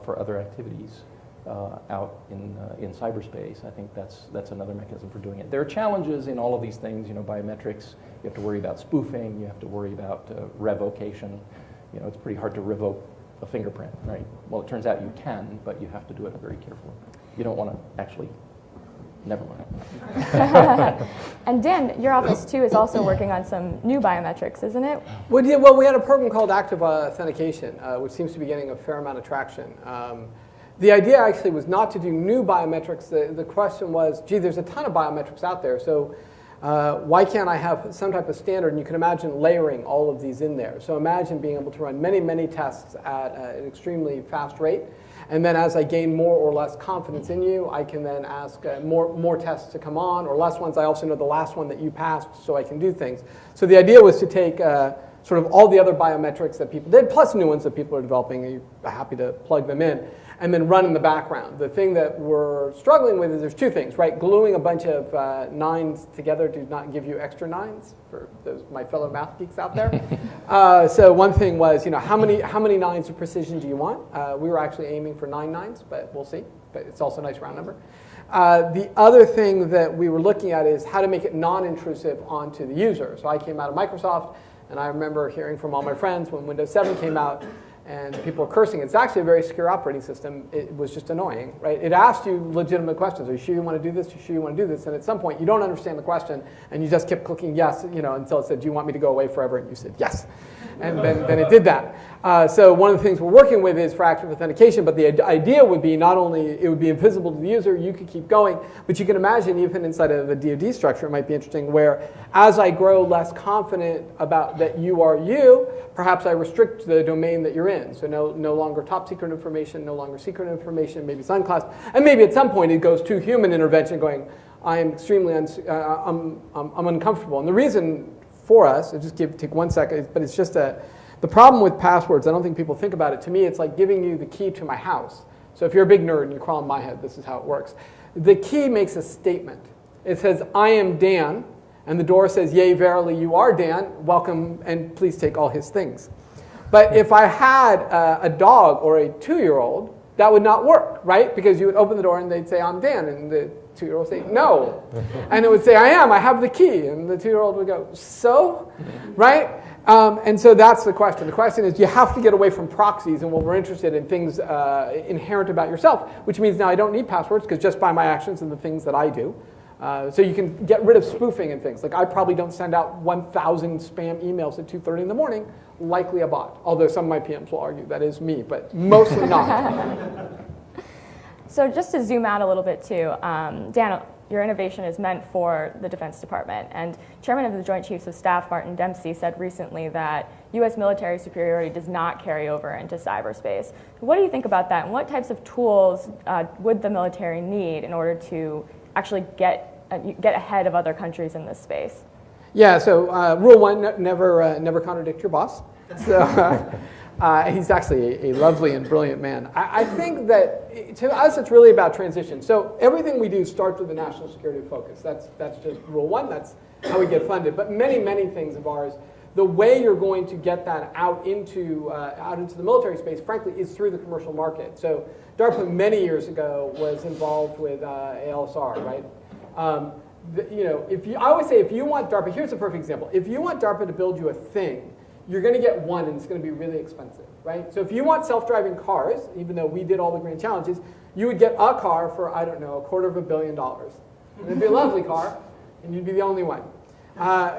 for other activities out in cyberspace. I think that's another mechanism for doing it. There are challenges in all of these things. Biometrics. You have to worry about spoofing. You have to worry about revocation. It's pretty hard to revoke a fingerprint, right? Well, it turns out you can, but you have to do it very carefully. You don't want to actually. Never mind. And Dan, your office too is also working on some new biometrics, isn't it? Well, we had a program called Active Authentication, which seems to be getting a fair amount of traction. The idea actually was not to do new biometrics. The question was, gee, there's a ton of biometrics out there. So Why can't I have some type of standard? And you can imagine layering all of these in there. So imagine being able to run many, many tests at an extremely fast rate. And then as I gain more or less confidence in you, I can then ask more tests to come on, or less ones. I also know the last one that you passed, so I can do things. So the idea was to take sort of all the other biometrics that people did, plus new ones that people are developing, and you're happy to plug them in, and then run in the background. The thing that we're struggling with is there's two things, right? Gluing a bunch of 9s together does not give you extra 9s, for those my fellow math geeks out there. So one thing was, how many 9s of precision do you want? We were actually aiming for 9 9s, but we'll see. But it's also a nice round number. The other thing that we were looking at is how to make it non-intrusive onto the user. So I came out of Microsoft, and I remember hearing from all my friends when Windows 7 came out, and people were cursing. It's actually a very secure operating system. It was just annoying, right? It asked you legitimate questions. Are you sure you want to do this? Are you sure you want to do this? And at some point, you don't understand the question, and you just kept clicking yes, until it said, do you want me to go away forever? And you said yes. And then it did that. So one of the things we're working with is for active authentication, but the idea would be not only it would be invisible to the user, you could keep going, but you can imagine even inside of a DoD structure, it might be interesting where as I grow less confident about that you are you, perhaps I restrict the domain that you're in. So no longer top secret information, no longer secret information, maybe it's unclassed, and maybe at some point it goes to human intervention going, I am extremely, I'm uncomfortable. And the reason for us, I'll just take 1 second, but it's just the problem with passwords, I don't think people think about it. To me, it's like giving you the key to my house. So if you're a big nerd and you crawl in my head, this is how it works. The key makes a statement. It says, I am Dan, and the door says, yea, verily, you are Dan. Welcome, and please take all his things. But if I had a dog or a 2-year-old, that would not work, right? Because you would open the door and they'd say, I'm Dan, and the 2-year-old would say, no. And it would say, I have the key. And the 2-year-old would go, so? Right? And so that's the question. The question is, you have to get away from proxies, and what we're interested in things inherent about yourself, which means now I don't need passwords, because just by my actions and the things that I do. So you can get rid of spoofing and things. Like I probably don't send out 1,000 spam emails at 2:30 in the morning, likely a bot. Although some of my PMs will argue that is me, but mostly not. So just to zoom out a little bit too, Dan, your innovation is meant for the Defense Department. And Chairman of the Joint Chiefs of Staff, Martin Dempsey, said recently that U.S. military superiority does not carry over into cyberspace. What do you think about that? And what types of tools would the military need in order to actually get ahead of other countries in this space? Yeah, so rule 1, never contradict your boss. So he's actually a lovely and brilliant man. I think that to us it's really about transition. So everything we do starts with a national security focus. That's just rule 1. That's how we get funded. But many things of ours, the way you're going to get that out into the military space, frankly, is through the commercial market. So DARPA many years ago was involved with ALSR, right? I always say if you want DARPA, here's a perfect example. If you want DARPA to build you a thing, you're going to get one, and it's going to be really expensive, right? So if you want self-driving cars, even though we did all the grand challenges, you would get a car for, I don't know, $250 million. And it'd be a lovely car, and you'd be the only one.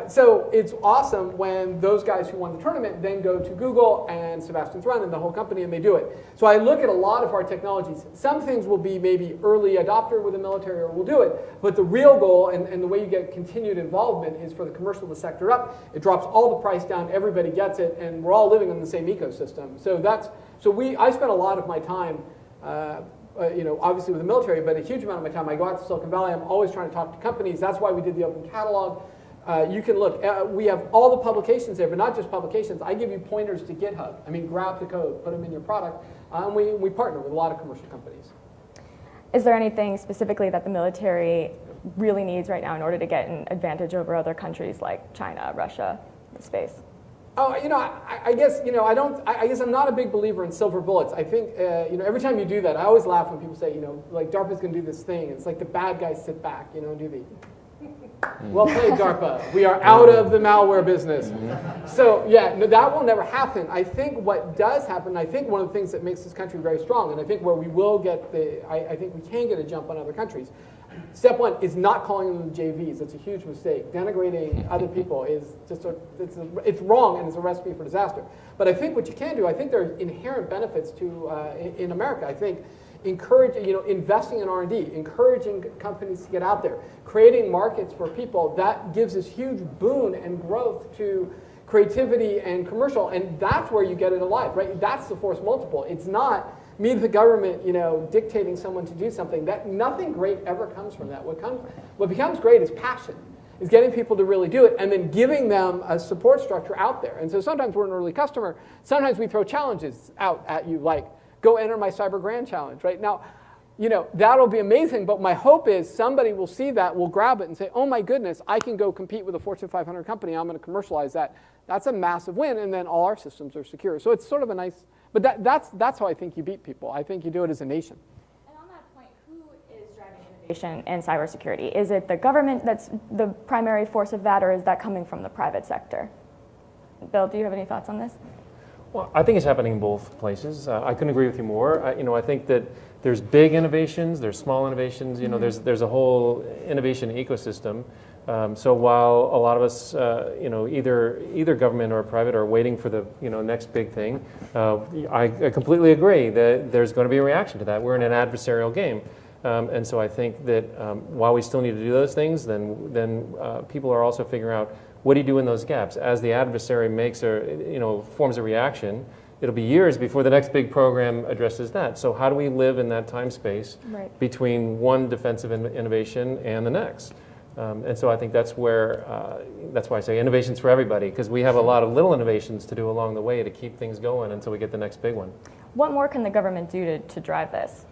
So it's awesome when those guys who won the tournament then go to Google and Sebastian Thrun and the whole company, and they do it. So I look at a lot of our technologies. Some things will be maybe early adopter with the military, or we'll do it. But the real goal and the way you get continued involvement is for the commercial to sector up. It drops all the price down. Everybody gets it, and we're all living in the same ecosystem. I spend a lot of my time. Obviously with the military, but a huge amount of my time I go out to Silicon Valley. I'm always trying to talk to companies. That's why we did the open catalog. You can look. We have all the publications there, but not just publications. I give you pointers to GitHub. I mean, grab the code, put them in your product, and we partner with a lot of commercial companies. Is there anything specifically that the military really needs right now in order to get an advantage over other countries like China, Russia, in space? Oh, I guess I guess I'm not a big believer in silver bullets. I think every time you do that, I always laugh when people say like DARPA's going to do this thing. It's like the bad guys sit back, and do the. Well played, DARPA. We are out of the malware business. So yeah, no, that will never happen. I think what does happen, I think one of the things that makes this country very strong, and I think where we will get I think we can get a jump on other countries. Step 1 is not calling them JVs. It's a huge mistake. Denigrating other people is just it's wrong, and it's a recipe for disaster. But I think what you can do, I think there are inherent benefits to in America. I think investing in R&D, encouraging companies to get out there, creating markets for people, that gives this huge boon and growth to creativity and commercial, and that's where you get it alive, right? That's the force multiple. It's not me, the government, dictating someone to do something. That nothing great ever comes from that. What becomes great is passion, is getting people to really do it, and then giving them a support structure out there. And so sometimes we're an early customer. Sometimes we throw challenges out at you, like go enter my Cyber Grand Challenge, right? Now, that'll be amazing, but my hope is somebody will see that, will grab it and say, oh my goodness, I can go compete with a Fortune 500 company. I'm going to commercialize that. That's a massive win, and then all our systems are secure. So it's sort of a nice, but that's how I think you beat people. I think you do it as a nation. And on that point, who is driving innovation in cybersecurity? Is it the government that's the primary force of that, or is that coming from the private sector? Bill, do you have any thoughts on this? Well, I think it's happening in both places. I couldn't agree with you more. I think that there's big innovations, there's small innovations. There's a whole innovation ecosystem. So while a lot of us, either government or private, are waiting for the next big thing, I completely agree that there's going to be a reaction to that. We're in an adversarial game, and so I think that while we still need to do those things, then people are also figuring out, what do you do in those gaps? As the adversary forms a reaction, it'll be years before the next big program addresses that. So how do we live in that time space between one defensive innovation and the next? And so I think that's why I say innovation's for everybody, because we have a lot of little innovations to do along the way to keep things going until we get the next big one. What more can the government do to drive this?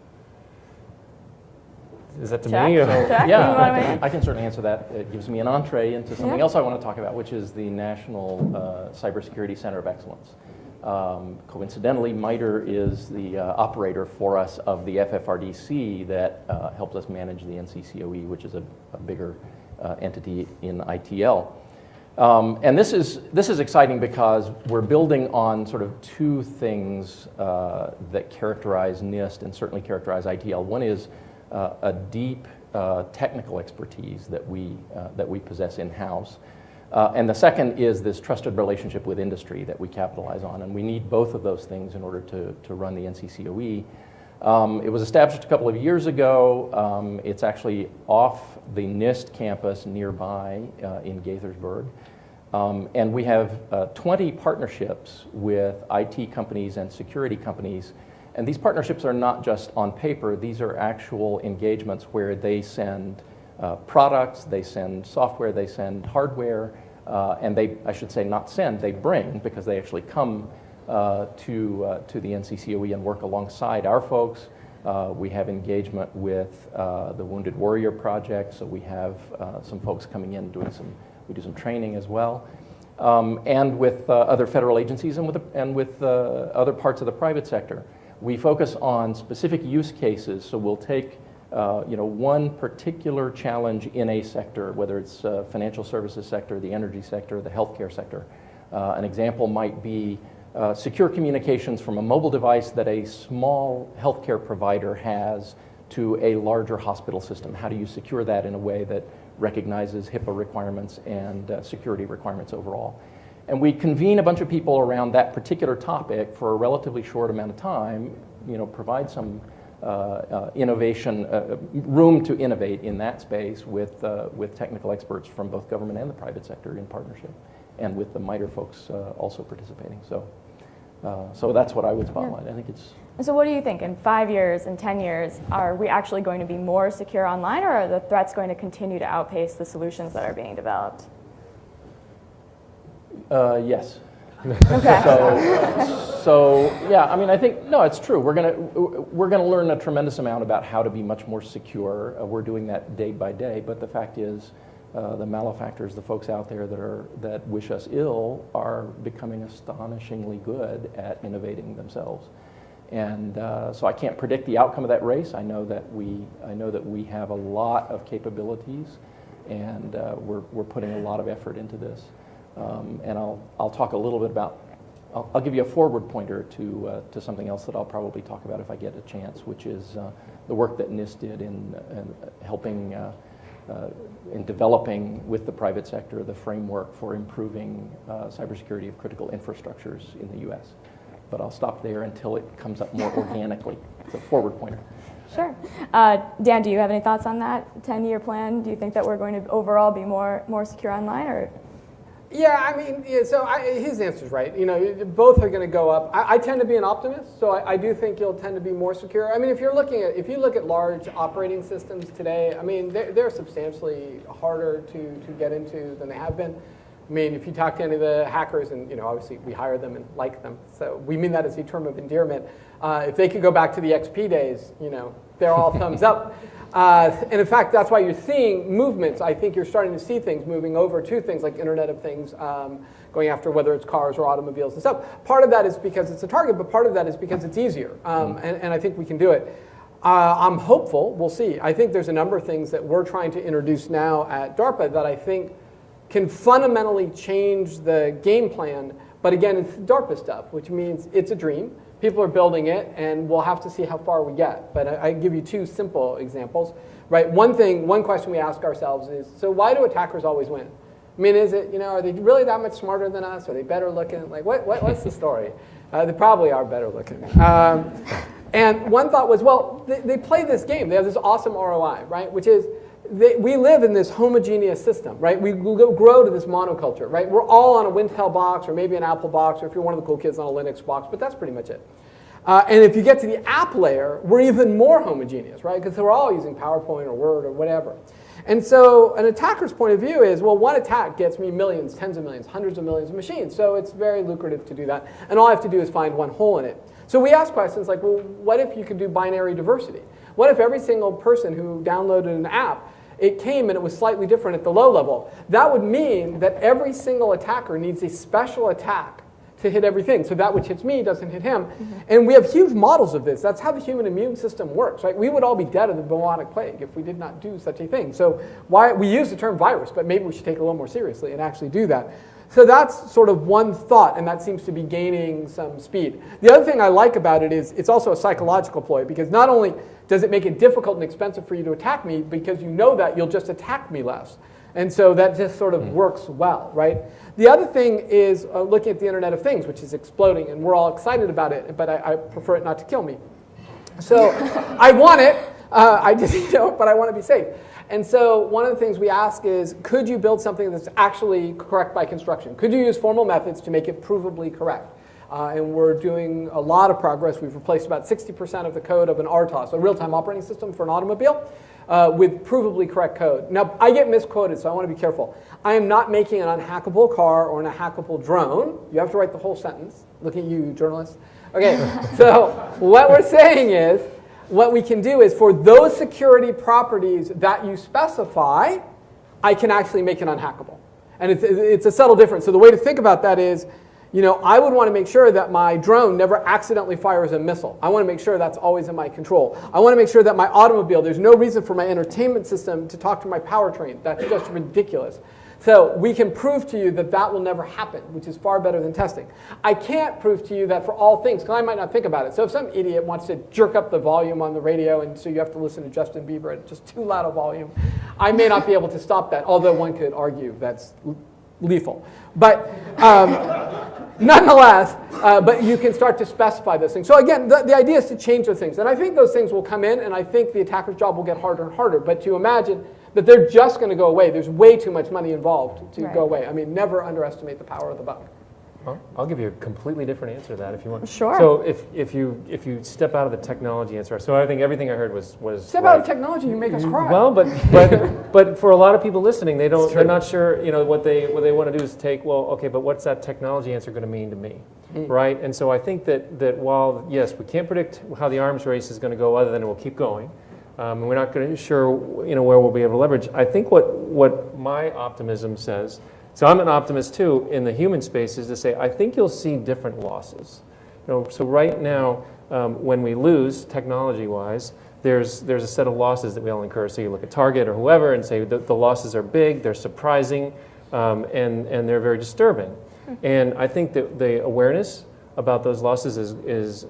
Is that to Jack? me? Jack, Yeah, I can certainly answer that. It gives me an entree into something else I want to talk about, which is the National Cybersecurity Center of Excellence. Coincidentally, MITRE is the operator for us of the FFRDC that helps us manage the NCCOE, which is a bigger entity in ITL. And this is exciting because we're building on sort of two things that characterize NIST and certainly characterize ITL. One is a deep technical expertise that we possess in-house. And the second is this trusted relationship with industry that we capitalize on. And we need both of those things in order to run the NCCOE. It was established a couple of years ago. It's actually off the NIST campus nearby in Gaithersburg. And we have 20 partnerships with IT companies and security companies. And these partnerships are not just on paper. These are actual engagements where they send products, they send software, they send hardware, and they bring, because they actually come to the NCCOE and work alongside our folks. We have engagement with the Wounded Warrior Project, so we have some folks coming in we do some training as well, and with other federal agencies and with other parts of the private sector. We focus on specific use cases, so we'll take one particular challenge in a sector, whether it's financial services sector, the energy sector, the healthcare sector. An example might be secure communications from a mobile device that a small healthcare provider has to a larger hospital system. How do you secure that in a way that recognizes HIPAA requirements and security requirements overall? And we convene a bunch of people around that particular topic for a relatively short amount of time, provide some innovation, room to innovate in that space with technical experts from both government and the private sector in partnership, and with the MITRE folks also participating. So that's what I would spotlight. I think it's. So what do you think, in 5 years, in 10 years, are we actually going to be more secure online, or are the threats going to continue to outpace the solutions that are being developed? Yes. Okay. So yeah, I mean, I think, no, it's true. We're gonna learn a tremendous amount about how to be much more secure. We're doing that day by day, but the fact is, the malefactors, the folks out there that wish us ill, are becoming astonishingly good at innovating themselves. And so I can't predict the outcome of that race. I know that we have a lot of capabilities, and we're putting a lot of effort into this. And I'll talk a little bit about. I'll give you a forward pointer to something else that I'll probably talk about if I get a chance, which is the work that NIST did in helping in developing with the private sector the framework for improving cybersecurity of critical infrastructures in the U.S. But I'll stop there until it comes up more organically. It's a forward pointer. Sure. Dan, do you have any thoughts on that 10-year plan? Do you think that we're going to overall be more secure online, or? Yeah, I mean, his answer's right. Both are going to go up. I tend to be an optimist, so I do think you'll tend to be more secure. I mean, if you look at large operating systems today, I mean, they're substantially harder to get into than they have been. I mean, if you talk to any of the hackers, and obviously we hire them and like them, so we mean that as a term of endearment. If they could go back to the XP days, they're all thumbs up. And in fact, that's why you're seeing movements. I think you're starting to see things moving over to things like Internet of Things, going after whether it's cars or automobiles and stuff. Part of that is because it's a target, but part of that is because it's easier. And I think we can do it. I'm hopeful. We'll see. I think there's a number of things that we're trying to introduce now at DARPA that I think can fundamentally change the game plan. But again, it's DARPA stuff, which means it's a dream. People are building it, and we'll have to see how far we get. But I give you two simple examples. Right? One question we ask ourselves is, so why do attackers always win? I mean, is it, are they really that much smarter than us? Are they better looking? Like, what's the story? They probably are better looking. And one thought was, well, they play this game. They have this awesome ROI, right? Which is, we live in this homogeneous system, right? We grow to this monoculture, right? We're all on a Wintel box or maybe an Apple box, or if you're one of the cool kids on a Linux box, but that's pretty much it. And if you get to the app layer, we're even more homogeneous, right? Because we're all using PowerPoint or Word or whatever. And so an attacker's point of view is, well, one attack gets me millions, tens of millions, hundreds of millions of machines. So it's very lucrative to do that. And all I have to do is find one hole in it. So we ask questions like, well, what if you could do binary diversity? What if every single person who downloaded an app, it came and it was slightly different at the low level? That would mean that every single attacker needs a special attack to hit everything. So that which hits me doesn't hit him. And we have huge models of this. That's how the human immune system works, right? We would all be dead of the bubonic plague if we did not do such a thing. So why we use the term virus, but maybe we should take it a little more seriously and actually do that. So that's sort of one thought, and that seems to be gaining some speed. The other thing I like about it is it's also a psychological ploy, because not only does it make it difficult and expensive for you to attack me, because you know that you'll just attack me less. And so that just sort of works well, right? The other thing is looking at the Internet of Things, which is exploding, and we're all excited about it, but I prefer it not to kill me. So I want it, I just but I want to be safe. And so one of the things we ask is, could you build something that's actually correct by construction? Could you use formal methods to make it provably correct? And we're doing a lot of progress. We've replaced about 60% of the code of an RTOS, a real-time operating system for an automobile, with provably correct code. Now, I get misquoted, so I want to be careful. I am not making an unhackable car or an unhackable drone. You have to write the whole sentence. Looking at you, journalists. Okay, so what we're saying is, what we can do is, for those security properties that you specify, I can actually make it unhackable. And it's a subtle difference. So the way to think about that is, I would want to make sure that my drone never accidentally fires a missile. I want to make sure that's always in my control. I want to make sure that my automobile, there's no reason for my entertainment system to talk to my powertrain. That's just ridiculous. So we can prove to you that that will never happen, which is far better than testing. I can't prove to you that for all things, because I might not think about it. So if some idiot wants to jerk up the volume on the radio, and so you have to listen to Justin Bieber at just too loud a volume, I may not be able to stop that, although one could argue that's lethal. But nonetheless, but you can start to specify those things. So again, the idea is to change those things. And I think those things will come in, and I think the attacker's job will get harder and harder. But to imagine that they're just going to go away, there's way too much money involved to go away. I mean, never underestimate the power of the buck. Well, I'll give you a completely different answer to that if you want. Sure. So if you step out of the technology answer, so I think everything I heard was step out of technology, you make us cry. Well, but for a lot of people listening, they're not sure. What they want to do is take, well, okay, but what's that technology answer going to mean to me, right? And so I think that while yes, we can't predict how the arms race is going to go, other than it will keep going. And we're not going to sure where we'll be able to leverage. I think what my optimism says. So I'm an optimist too in the human space, is to say I think you'll see different losses. So right now, when we lose technology-wise, there's a set of losses that we all incur. So you look at Target or whoever and say the losses are big, they're surprising, and they're very disturbing. And I think that the awareness about those losses is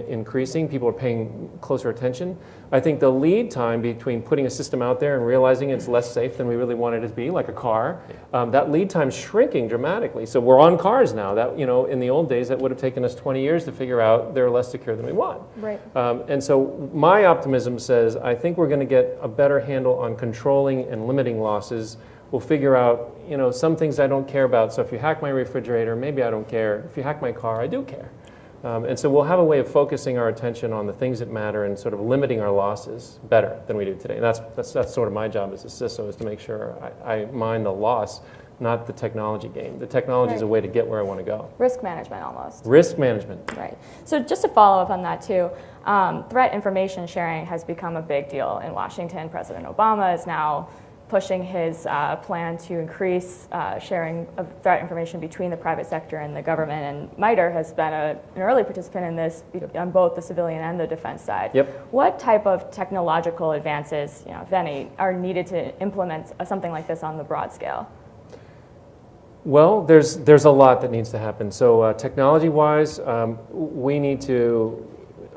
increasing. People are paying closer attention. I think the lead time between putting a system out there and realizing it's less safe than we really want it to be, like a car, that lead time's shrinking dramatically. So we're on cars now. That, you know, in the old days, that would have taken us 20 years to figure out they're less secure than we want. Right. And so my optimism says I think we're going to get a better handle on controlling and limiting losses. We'll figure out, you know, some things I don't care about. So if you hack my refrigerator, maybe I don't care. If you hack my car, I do care. And so we'll have a way of focusing our attention on the things that matter and sort of limiting our losses better than we do today. And that's sort of my job as a CISO, is to make sure I mind the loss, not the technology game. The technology is a way to get where I want to go. Risk management almost. Risk management. Right. So just to follow up on that too, threat information sharing has become a big deal in Washington. President Obama is now pushing his plan to increase sharing of threat information between the private sector and the government. And MITRE has been an early participant in this on both the civilian and the defense side. Yep. What type of technological advances, you know, if any, are needed to implement something like this on the broad scale? Well, there's a lot that needs to happen. So technology-wise, we need to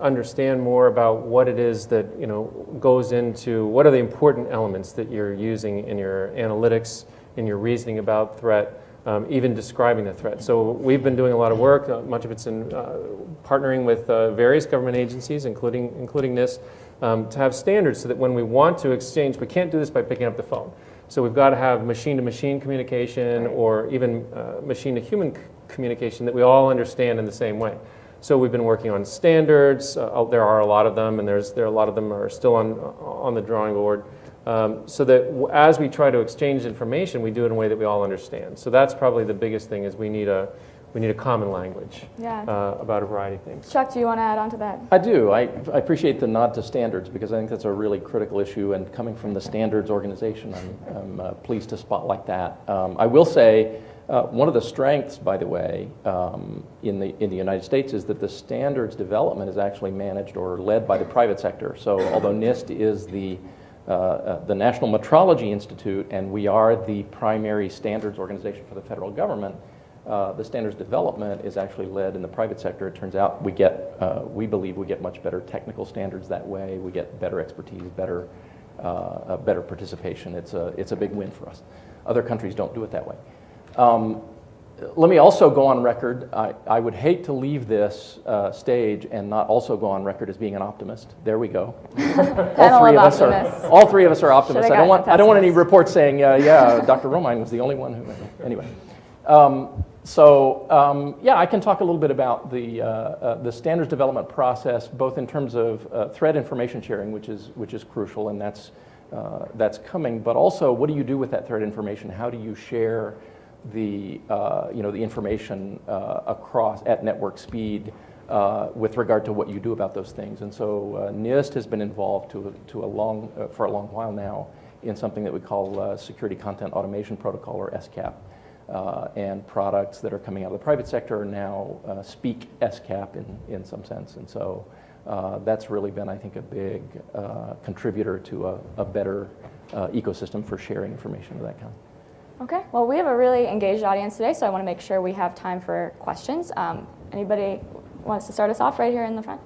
understand more about what it is that, you know, goes into what are the important elements that you're using in your analytics, in your reasoning about threat, even describing the threat. So we've been doing a lot of work. Much of it's in partnering with various government agencies, including NIST, to have standards so that when we want to exchange, we can't do this by picking up the phone. So we've got to have machine-to-machine communication, or even machine-to-human communication that we all understand in the same way. So we've been working on standards. There are a lot of them, and there are a lot of them are still on the drawing board. So that as we try to exchange information, we do it in a way that we all understand. So that's probably the biggest thing, is we need a common language about a variety of things. Chuck, do you want to add on to that? I do. I appreciate the nod to standards, because I think that's a really critical issue, and coming from the standards organization, I'm pleased to spotlight that. I will say, one of the strengths, by the way, in the United States is that the standards development is actually managed or led by the private sector. So although NIST is the National Metrology Institute, and we are the primary standards organization for the federal government, the standards development is actually led in the private sector. It turns out we believe we get much better technical standards that way. We get better expertise, better participation. It's a big win for us. Other countries don't do it that way. Let me also go on record. I would hate to leave this stage and not also go on record as being an optimist. There we go. All three of us are optimists. I don't want any reports saying, yeah, Dr. Romine was the only one who. Anyway, yeah, I can talk a little bit about the standards development process, both in terms of threat information sharing, which is crucial, and that's coming. But also, what do you do with that threat information? How do you share the information across at network speed with regard to what you do about those things? And so NIST has been involved for a long while now in something that we call Security Content Automation Protocol, or SCAP, and products that are coming out of the private sector now speak SCAP in some sense. And so that's really been, I think, a big contributor to a better ecosystem for sharing information of that kind. Okay, well, we have a really engaged audience today, so I want to make sure we have time for questions. Anybody wants to start us off right here in the front?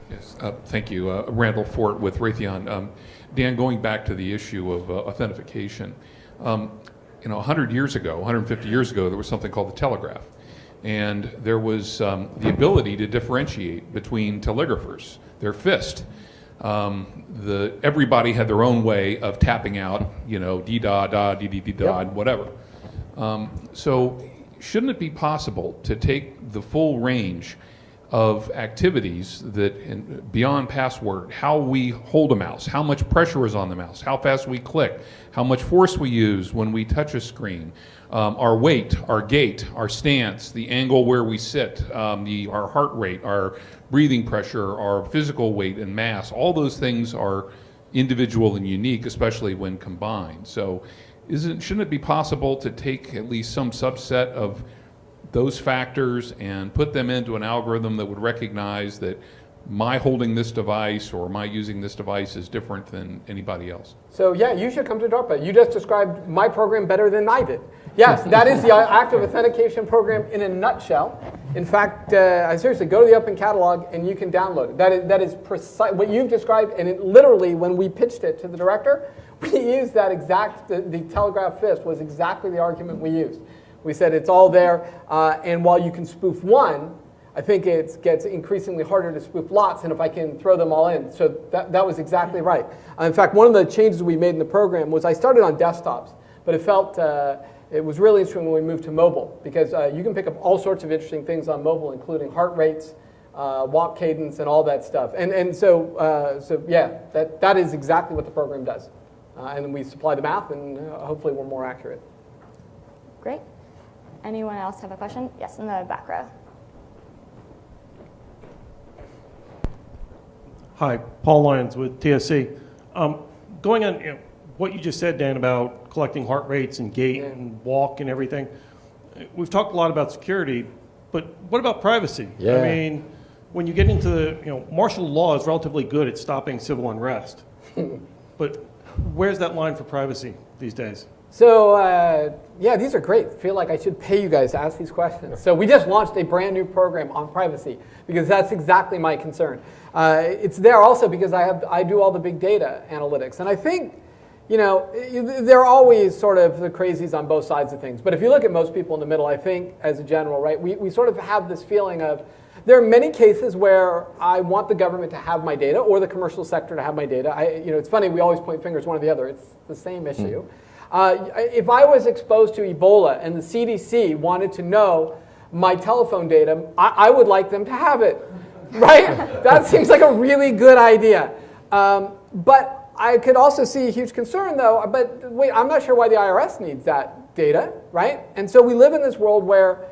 Yes, thank you. Randall Fort with Raytheon. Dan, going back to the issue of authentication, 100 years ago, 150 years ago, there was something called the telegraph. And there was the ability to differentiate between telegraphers, their fist. Everybody had their own way of tapping out, dee-da-da, dee-dee-dee-da, and whatever. So shouldn't it be possible to take the full range of activities that, beyond password, how we hold a mouse, how much pressure is on the mouse, how fast we click, how much force we use when we touch a screen, our weight, our gait, our stance, the angle where we sit, our heart rate, our breathing pressure, our physical weight and mass, all those things are individual and unique, especially when combined. So shouldn't it be possible to take at least some subset of those factors and put them into an algorithm that would recognize that my holding this device or my using this device is different than anybody else? So yeah, you should come to DARPA. You just described my program better than I did. Yes, that is the active authentication program in a nutshell. In fact, I seriously, go to the Open Catalog and you can download it. That is precise what you've described, and it literally, when we pitched it to the director, we used that exact, the telegraph fist was exactly the argument we used. We said it's all there, and while you can spoof one, I think it gets increasingly harder to spoof lots, and if I can throw them all in. So that was exactly right. In fact, one of the changes we made in the program was I started on desktops, but it felt, it was really interesting when we moved to mobile, because you can pick up all sorts of interesting things on mobile, including heart rates, walk cadence, and all that stuff. And so yeah, that is exactly what the program does. And we supply the math, and hopefully we're more accurate. Great. Anyone else have a question? Yes, in the back row. Hi, Paul Lyons with TSC. Going on what you just said, Dan, about collecting heart rates and gait and walk and everything, we've talked a lot about security, but what about privacy? Yeah. I mean, when you get into the, martial law is relatively good at stopping civil unrest, but where's that line for privacy these days? So yeah, these are great. I feel like I should pay you guys to ask these questions. So we just launched a brand new program on privacy because that's exactly my concern. It's there also because I do all the big data analytics, and I think there are always sort of the crazies on both sides of things. But if you look at most people in the middle, I think as a general, right, we sort of have this feeling of there are many cases where I want the government to have my data or the commercial sector to have my data. It's funny, we always point fingers one or the other. It's the same issue. If I was exposed to Ebola and the CDC wanted to know my telephone data, I would like them to have it, right? That seems like a really good idea. But I could also see a huge concern, though. But wait, I'm not sure why the IRS needs that data, right? And so we live in this world where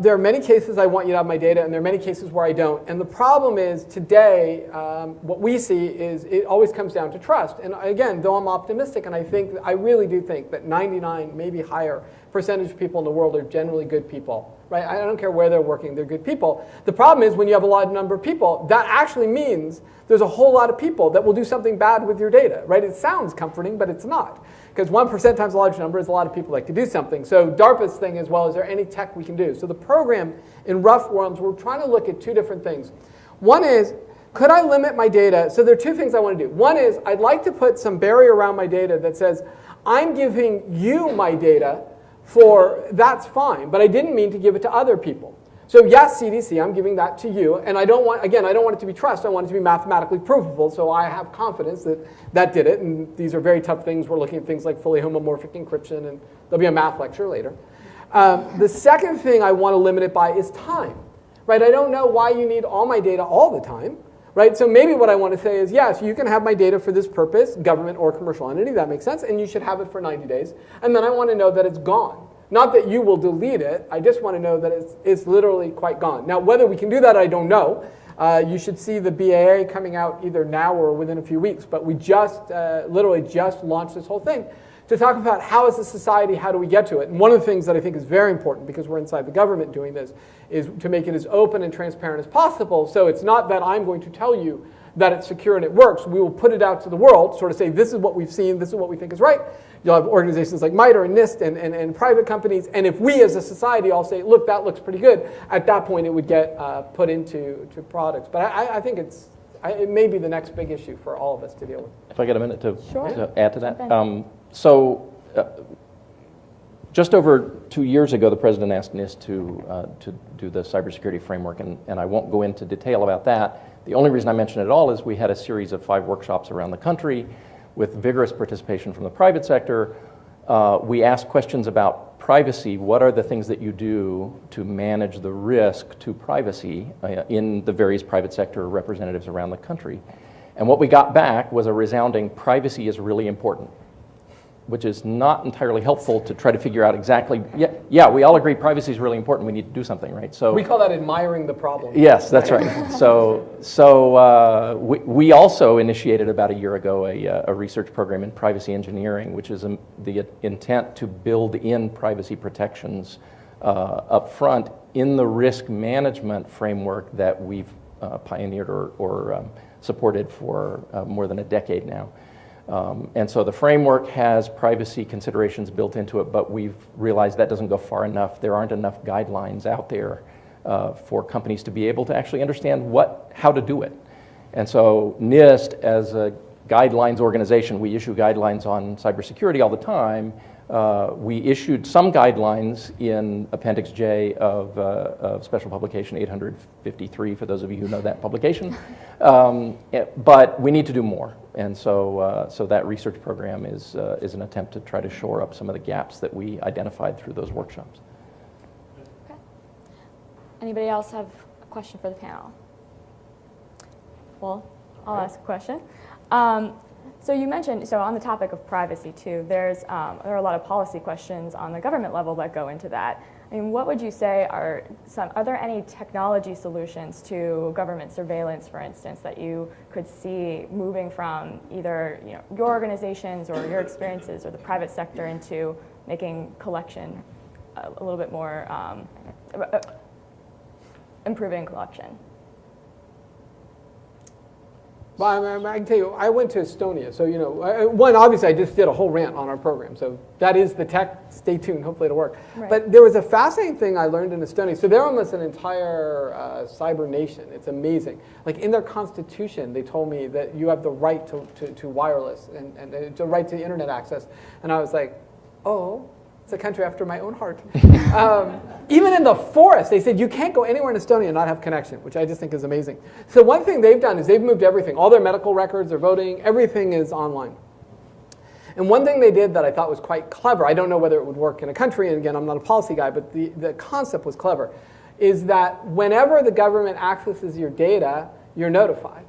there are many cases I want you to have my data, and there are many cases where I don't. And the problem is today, what we see is it always comes down to trust. And again, though I'm optimistic, and I really do think that 99, maybe higher percentage of people in the world are generally good people, right? I don't care where they're working, they're good people. The problem is when you have a large number of people, that actually means there's a whole lot of people that will do something bad with your data, right? It sounds comforting, but it's not. Because 1% times a large number is a lot of people that could do something. So DARPA's thing is, well, is there any tech we can do? So the program, in rough terms, we're trying to look at two different things. One is, could I limit my data? So there are two things I want to do. One is, I'd like to put some barrier around my data that says, I'm giving you my data that's fine, but I didn't mean to give it to other people. So yes, CDC, I'm giving that to you, and I don't want it to be trust, I want it to be mathematically provable, so I have confidence that that did it, and these are very tough things. We're looking at things like fully homomorphic encryption, and there'll be a math lecture later. The second thing I want to limit it by is time, right? I don't know why you need all my data all the time, right? So maybe what I want to say is, yes, you can have my data for this purpose, government or commercial entity, that makes sense, and you should have it for 90 days, and then I want to know that it's gone. Not that you will delete it, I just want to know that it's literally quite gone. Now, whether we can do that, I don't know. You should see the BAA coming out either now or within a few weeks, but we just, literally just launched this whole thing to talk about how as a society, how do we get to it? And one of the things that I think is very important, because we're inside the government doing this, is to make it as open and transparent as possible. So it's not that I'm going to tell you that it's secure and it works. We will put it out to the world, sort of say, this is what we've seen, this is what we think is right. You'll have organizations like MITRE and NIST and private companies. And if we as a society all say, look, that looks pretty good, at that point it would get put into products. But I think it may be the next big issue for all of us to deal with. If I get a minute to add to that. Just over 2 years ago, the president asked NIST to do the cybersecurity framework, and I won't go into detail about that. The only reason I mention it at all is we had a series of 5 workshops around the country with vigorous participation from the private sector. We asked questions about privacy. What are the things that you do to manage the risk to privacy in the various private sector representatives around the country? And what we got back was a resounding privacy is really important, which is not entirely helpful to try to figure out exactly, yeah, we all agree privacy is really important, we need to do something, right? So we call that admiring the problem. Yes, that's right. So we also initiated about a year ago a research program in privacy engineering, which is the intent to build in privacy protections up front in the risk management framework that we've pioneered or supported for more than a decade now. And so the framework has privacy considerations built into it, but we've realized that doesn't go far enough. There aren't enough guidelines out there for companies to be able to actually understand how to do it. And so NIST, as a guidelines organization, we issue guidelines on cybersecurity all the time. We issued some guidelines in Appendix J of Special Publication 853, for those of you who know that publication. But we need to do more. And so, so that research program is an attempt to try to shore up some of the gaps that we identified through those workshops. Okay. Anybody else have a question for the panel? Well, I'll ask a question. So you mentioned, so on the topic of privacy too, there are a lot of policy questions on the government level that go into that. I mean, what would you say are there any technology solutions to government surveillance, for instance, that you could see moving from either your organizations or your experiences or the private sector into making collection a little bit more, improving collection? Well, I can tell you, I went to Estonia, so one, obviously I just did a whole rant on our program, so that is the tech. Stay tuned, hopefully it'll work. Right. But there was a fascinating thing I learned in Estonia. So they're almost an entire cyber nation. It's amazing. Like in their constitution, they told me that you have the right to wireless and the right to internet access, and I was like, oh. It's a country after my own heart. Even in the forest, they said you can't go anywhere in Estonia and not have connection, which I just think is amazing. So one thing they've done is they've moved everything. All their medical records, their voting, everything is online. And one thing they did that I thought was quite clever, I don't know whether it would work in a country, and again, I'm not a policy guy, but the concept was clever, is that whenever the government accesses your data, you're notified.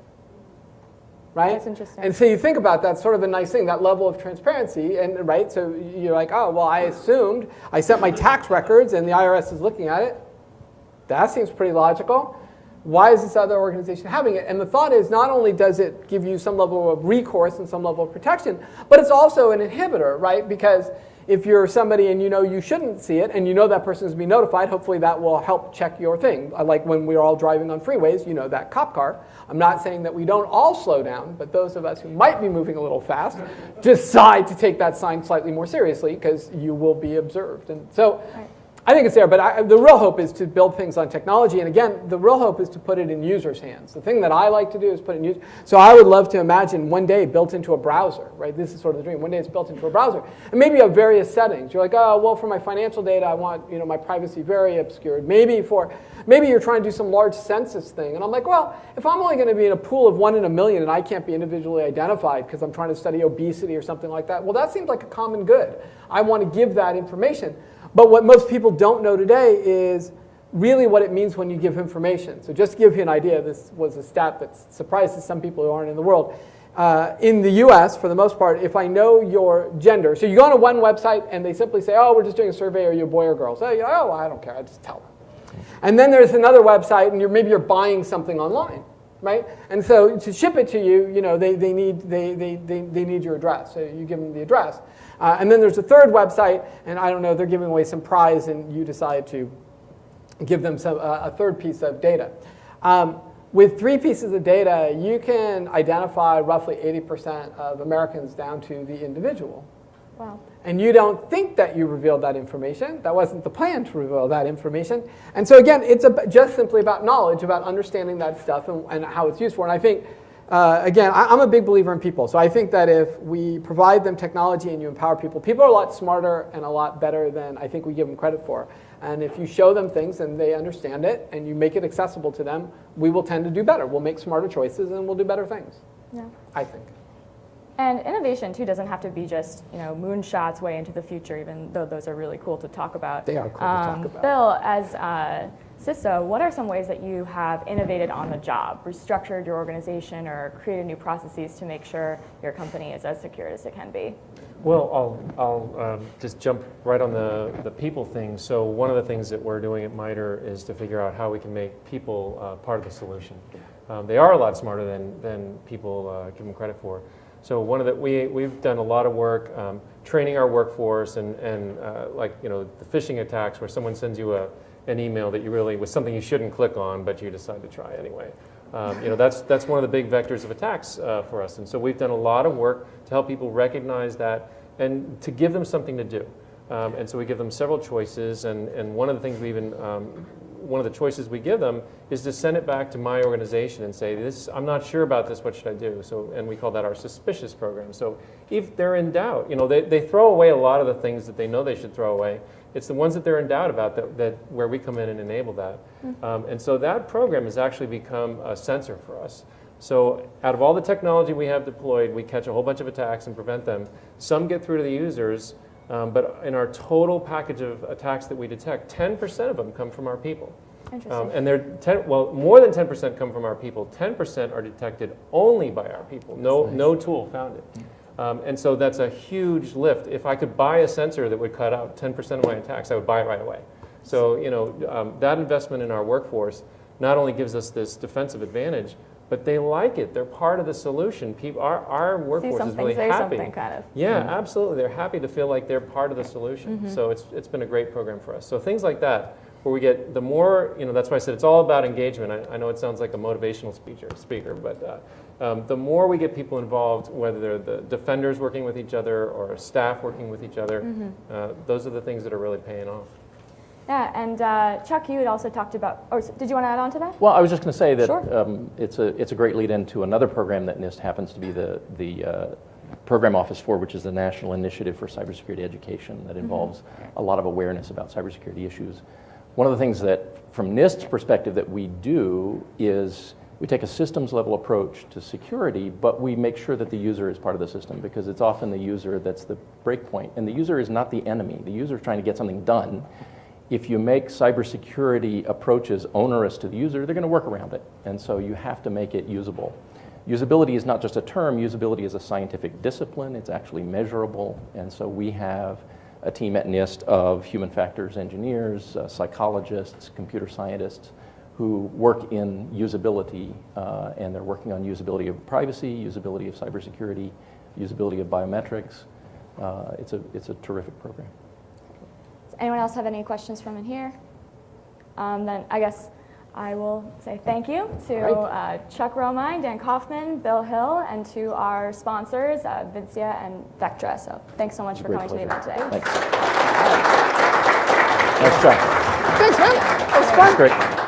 Right? That's interesting. And so you think about that, sort of a nice thing, that level of transparency, and right? So you're like, oh, well, I assumed I sent my tax records and the IRS is looking at it. That seems pretty logical. Why is this other organization having it? And the thought is not only does it give you some level of recourse and some level of protection, but it's also an inhibitor, right? Because if you're somebody and you shouldn't see it and that person is to be notified, hopefully that will help check your thing. Like when we're all driving on freeways, that cop car. I'm not saying that we don't all slow down, but those of us who might be moving a little fast decide to take that sign slightly more seriously because you will be observed. And so I think it's there, but the real hope is to build things on technology. And again, the real hope is to put it in users' hands. The thing that I like to do is put it in users. So I would love to imagine one day built into a browser, right? This is sort of the dream. One day it's built into a browser. And maybe you have various settings. You're like, oh, well, for my financial data, I want my privacy very obscured. Maybe you're trying to do some large census thing. And I'm like, well, if I'm only going to be in a pool of 1 in a million and I can't be individually identified because I'm trying to study obesity or something like that, well, that seems like a common good. I want to give that information. But what most people don't know today is really what it means when you give information. So just to give you an idea, this was a stat that surprises some people who aren't in the world. In the US, for the most part, if I know your gender, so you go on one website and they simply say, oh, we're just doing a survey, are you a boy or girl? So you go, oh, I don't care, I just tell them. And then there's another website and maybe you're buying something online, right? And so to ship it to you, they need your address. So you give them the address. And then there's a third website, and I don't know, they're giving away some prize, and you decide to give them a third piece of data. With 3 pieces of data, you can identify roughly 80% of Americans down to the individual. Wow. And you don't think that you revealed that information. That wasn't the plan to reveal that information. And so again, it's just simply about knowledge, about understanding that stuff and how it's used for. And I think, again, I'm a big believer in people. So I think that if we provide them technology and you empower people, people are a lot smarter and a lot better than I think we give them credit for. And if you show them things and they understand it and you make it accessible to them, we will tend to do better. We'll make smarter choices and we'll do better things, yeah. I think. And innovation, too, doesn't have to be just moonshots way into the future, even though those are really cool to talk about. They are cool to talk about. Bill, as CISO, what are some ways that you have innovated on the job, restructured your organization, or created new processes to make sure your company is as secure as it can be? Well, I'll just jump right on the people thing. So one of the things that we're doing at MITRE is to figure out how we can make people part of the solution. They are a lot smarter than people give them credit for. So we've done a lot of work training our workforce and like the phishing attacks where someone sends you an email that you really was something you shouldn't click on, but you decide to try anyway. That's one of the big vectors of attacks for us. And so we've done a lot of work to help people recognize that and to give them something to do. And so we give them several choices, and one of the things one of the choices we give them is to send it back to my organization and say, I'm not sure about this, what should I do? And we call that our suspicious program. So if they're in doubt, they throw away a lot of the things that they know they should throw away. It's the ones that they're in doubt about where we come in and enable that. And so that program has actually become a sensor for us. So out of all the technology we have deployed, we catch a whole bunch of attacks and prevent them. Some get through to the users, but in our total package of attacks that we detect, 10% of them come from our people. Interesting. And more than 10% come from our people. 10% are detected only by our people. No tool found it. And so that's a huge lift. If I could buy a sensor that would cut out 10% of my attacks, I would buy it right away. So that investment in our workforce not only gives us this defensive advantage, but they like it. They're part of the solution. Our workforce is really happy. Kind of. Yeah, absolutely. They're happy to feel like they're part of the solution. So it's been a great program for us. So things like that, where we get the more, that's why I said it's all about engagement. I know it sounds like a motivational speaker, but the more we get people involved, whether they're the defenders working with each other or staff working with each other, those are the things that are really paying off. Yeah, and Chuck, you had also talked about, or did you want to add on to that? Well, I was just going to say that Sure. it's a great lead into another program that NIST happens to be the Program Office for, which is the National Initiative for Cybersecurity Education that involves a lot of awareness about cybersecurity issues. One of the things that, from NIST's perspective, that we do is we take a systems level approach to security, but we make sure that the user is part of the system, because it's often the user that's the break point. And the user is not the enemy. The user is trying to get something done. If you make cybersecurity approaches onerous to the user, they're going to work around it. And so you have to make it usable. Usability is not just a term. Usability is a scientific discipline. It's actually measurable. And so we have a team at NIST of human factors engineers, psychologists, computer scientists who work in usability, and they're working on usability of privacy, usability of cybersecurity, usability of biometrics. It's a terrific program. Does anyone else have any questions from in here? Then I guess I will say thank you to Chuck Romine, Dan Kaufman, Bill Hill, and to our sponsors, Vincia and Vectra. So thanks so much for coming to the event today. Thanks. Nice job. Thanks, man. That was fun. Great.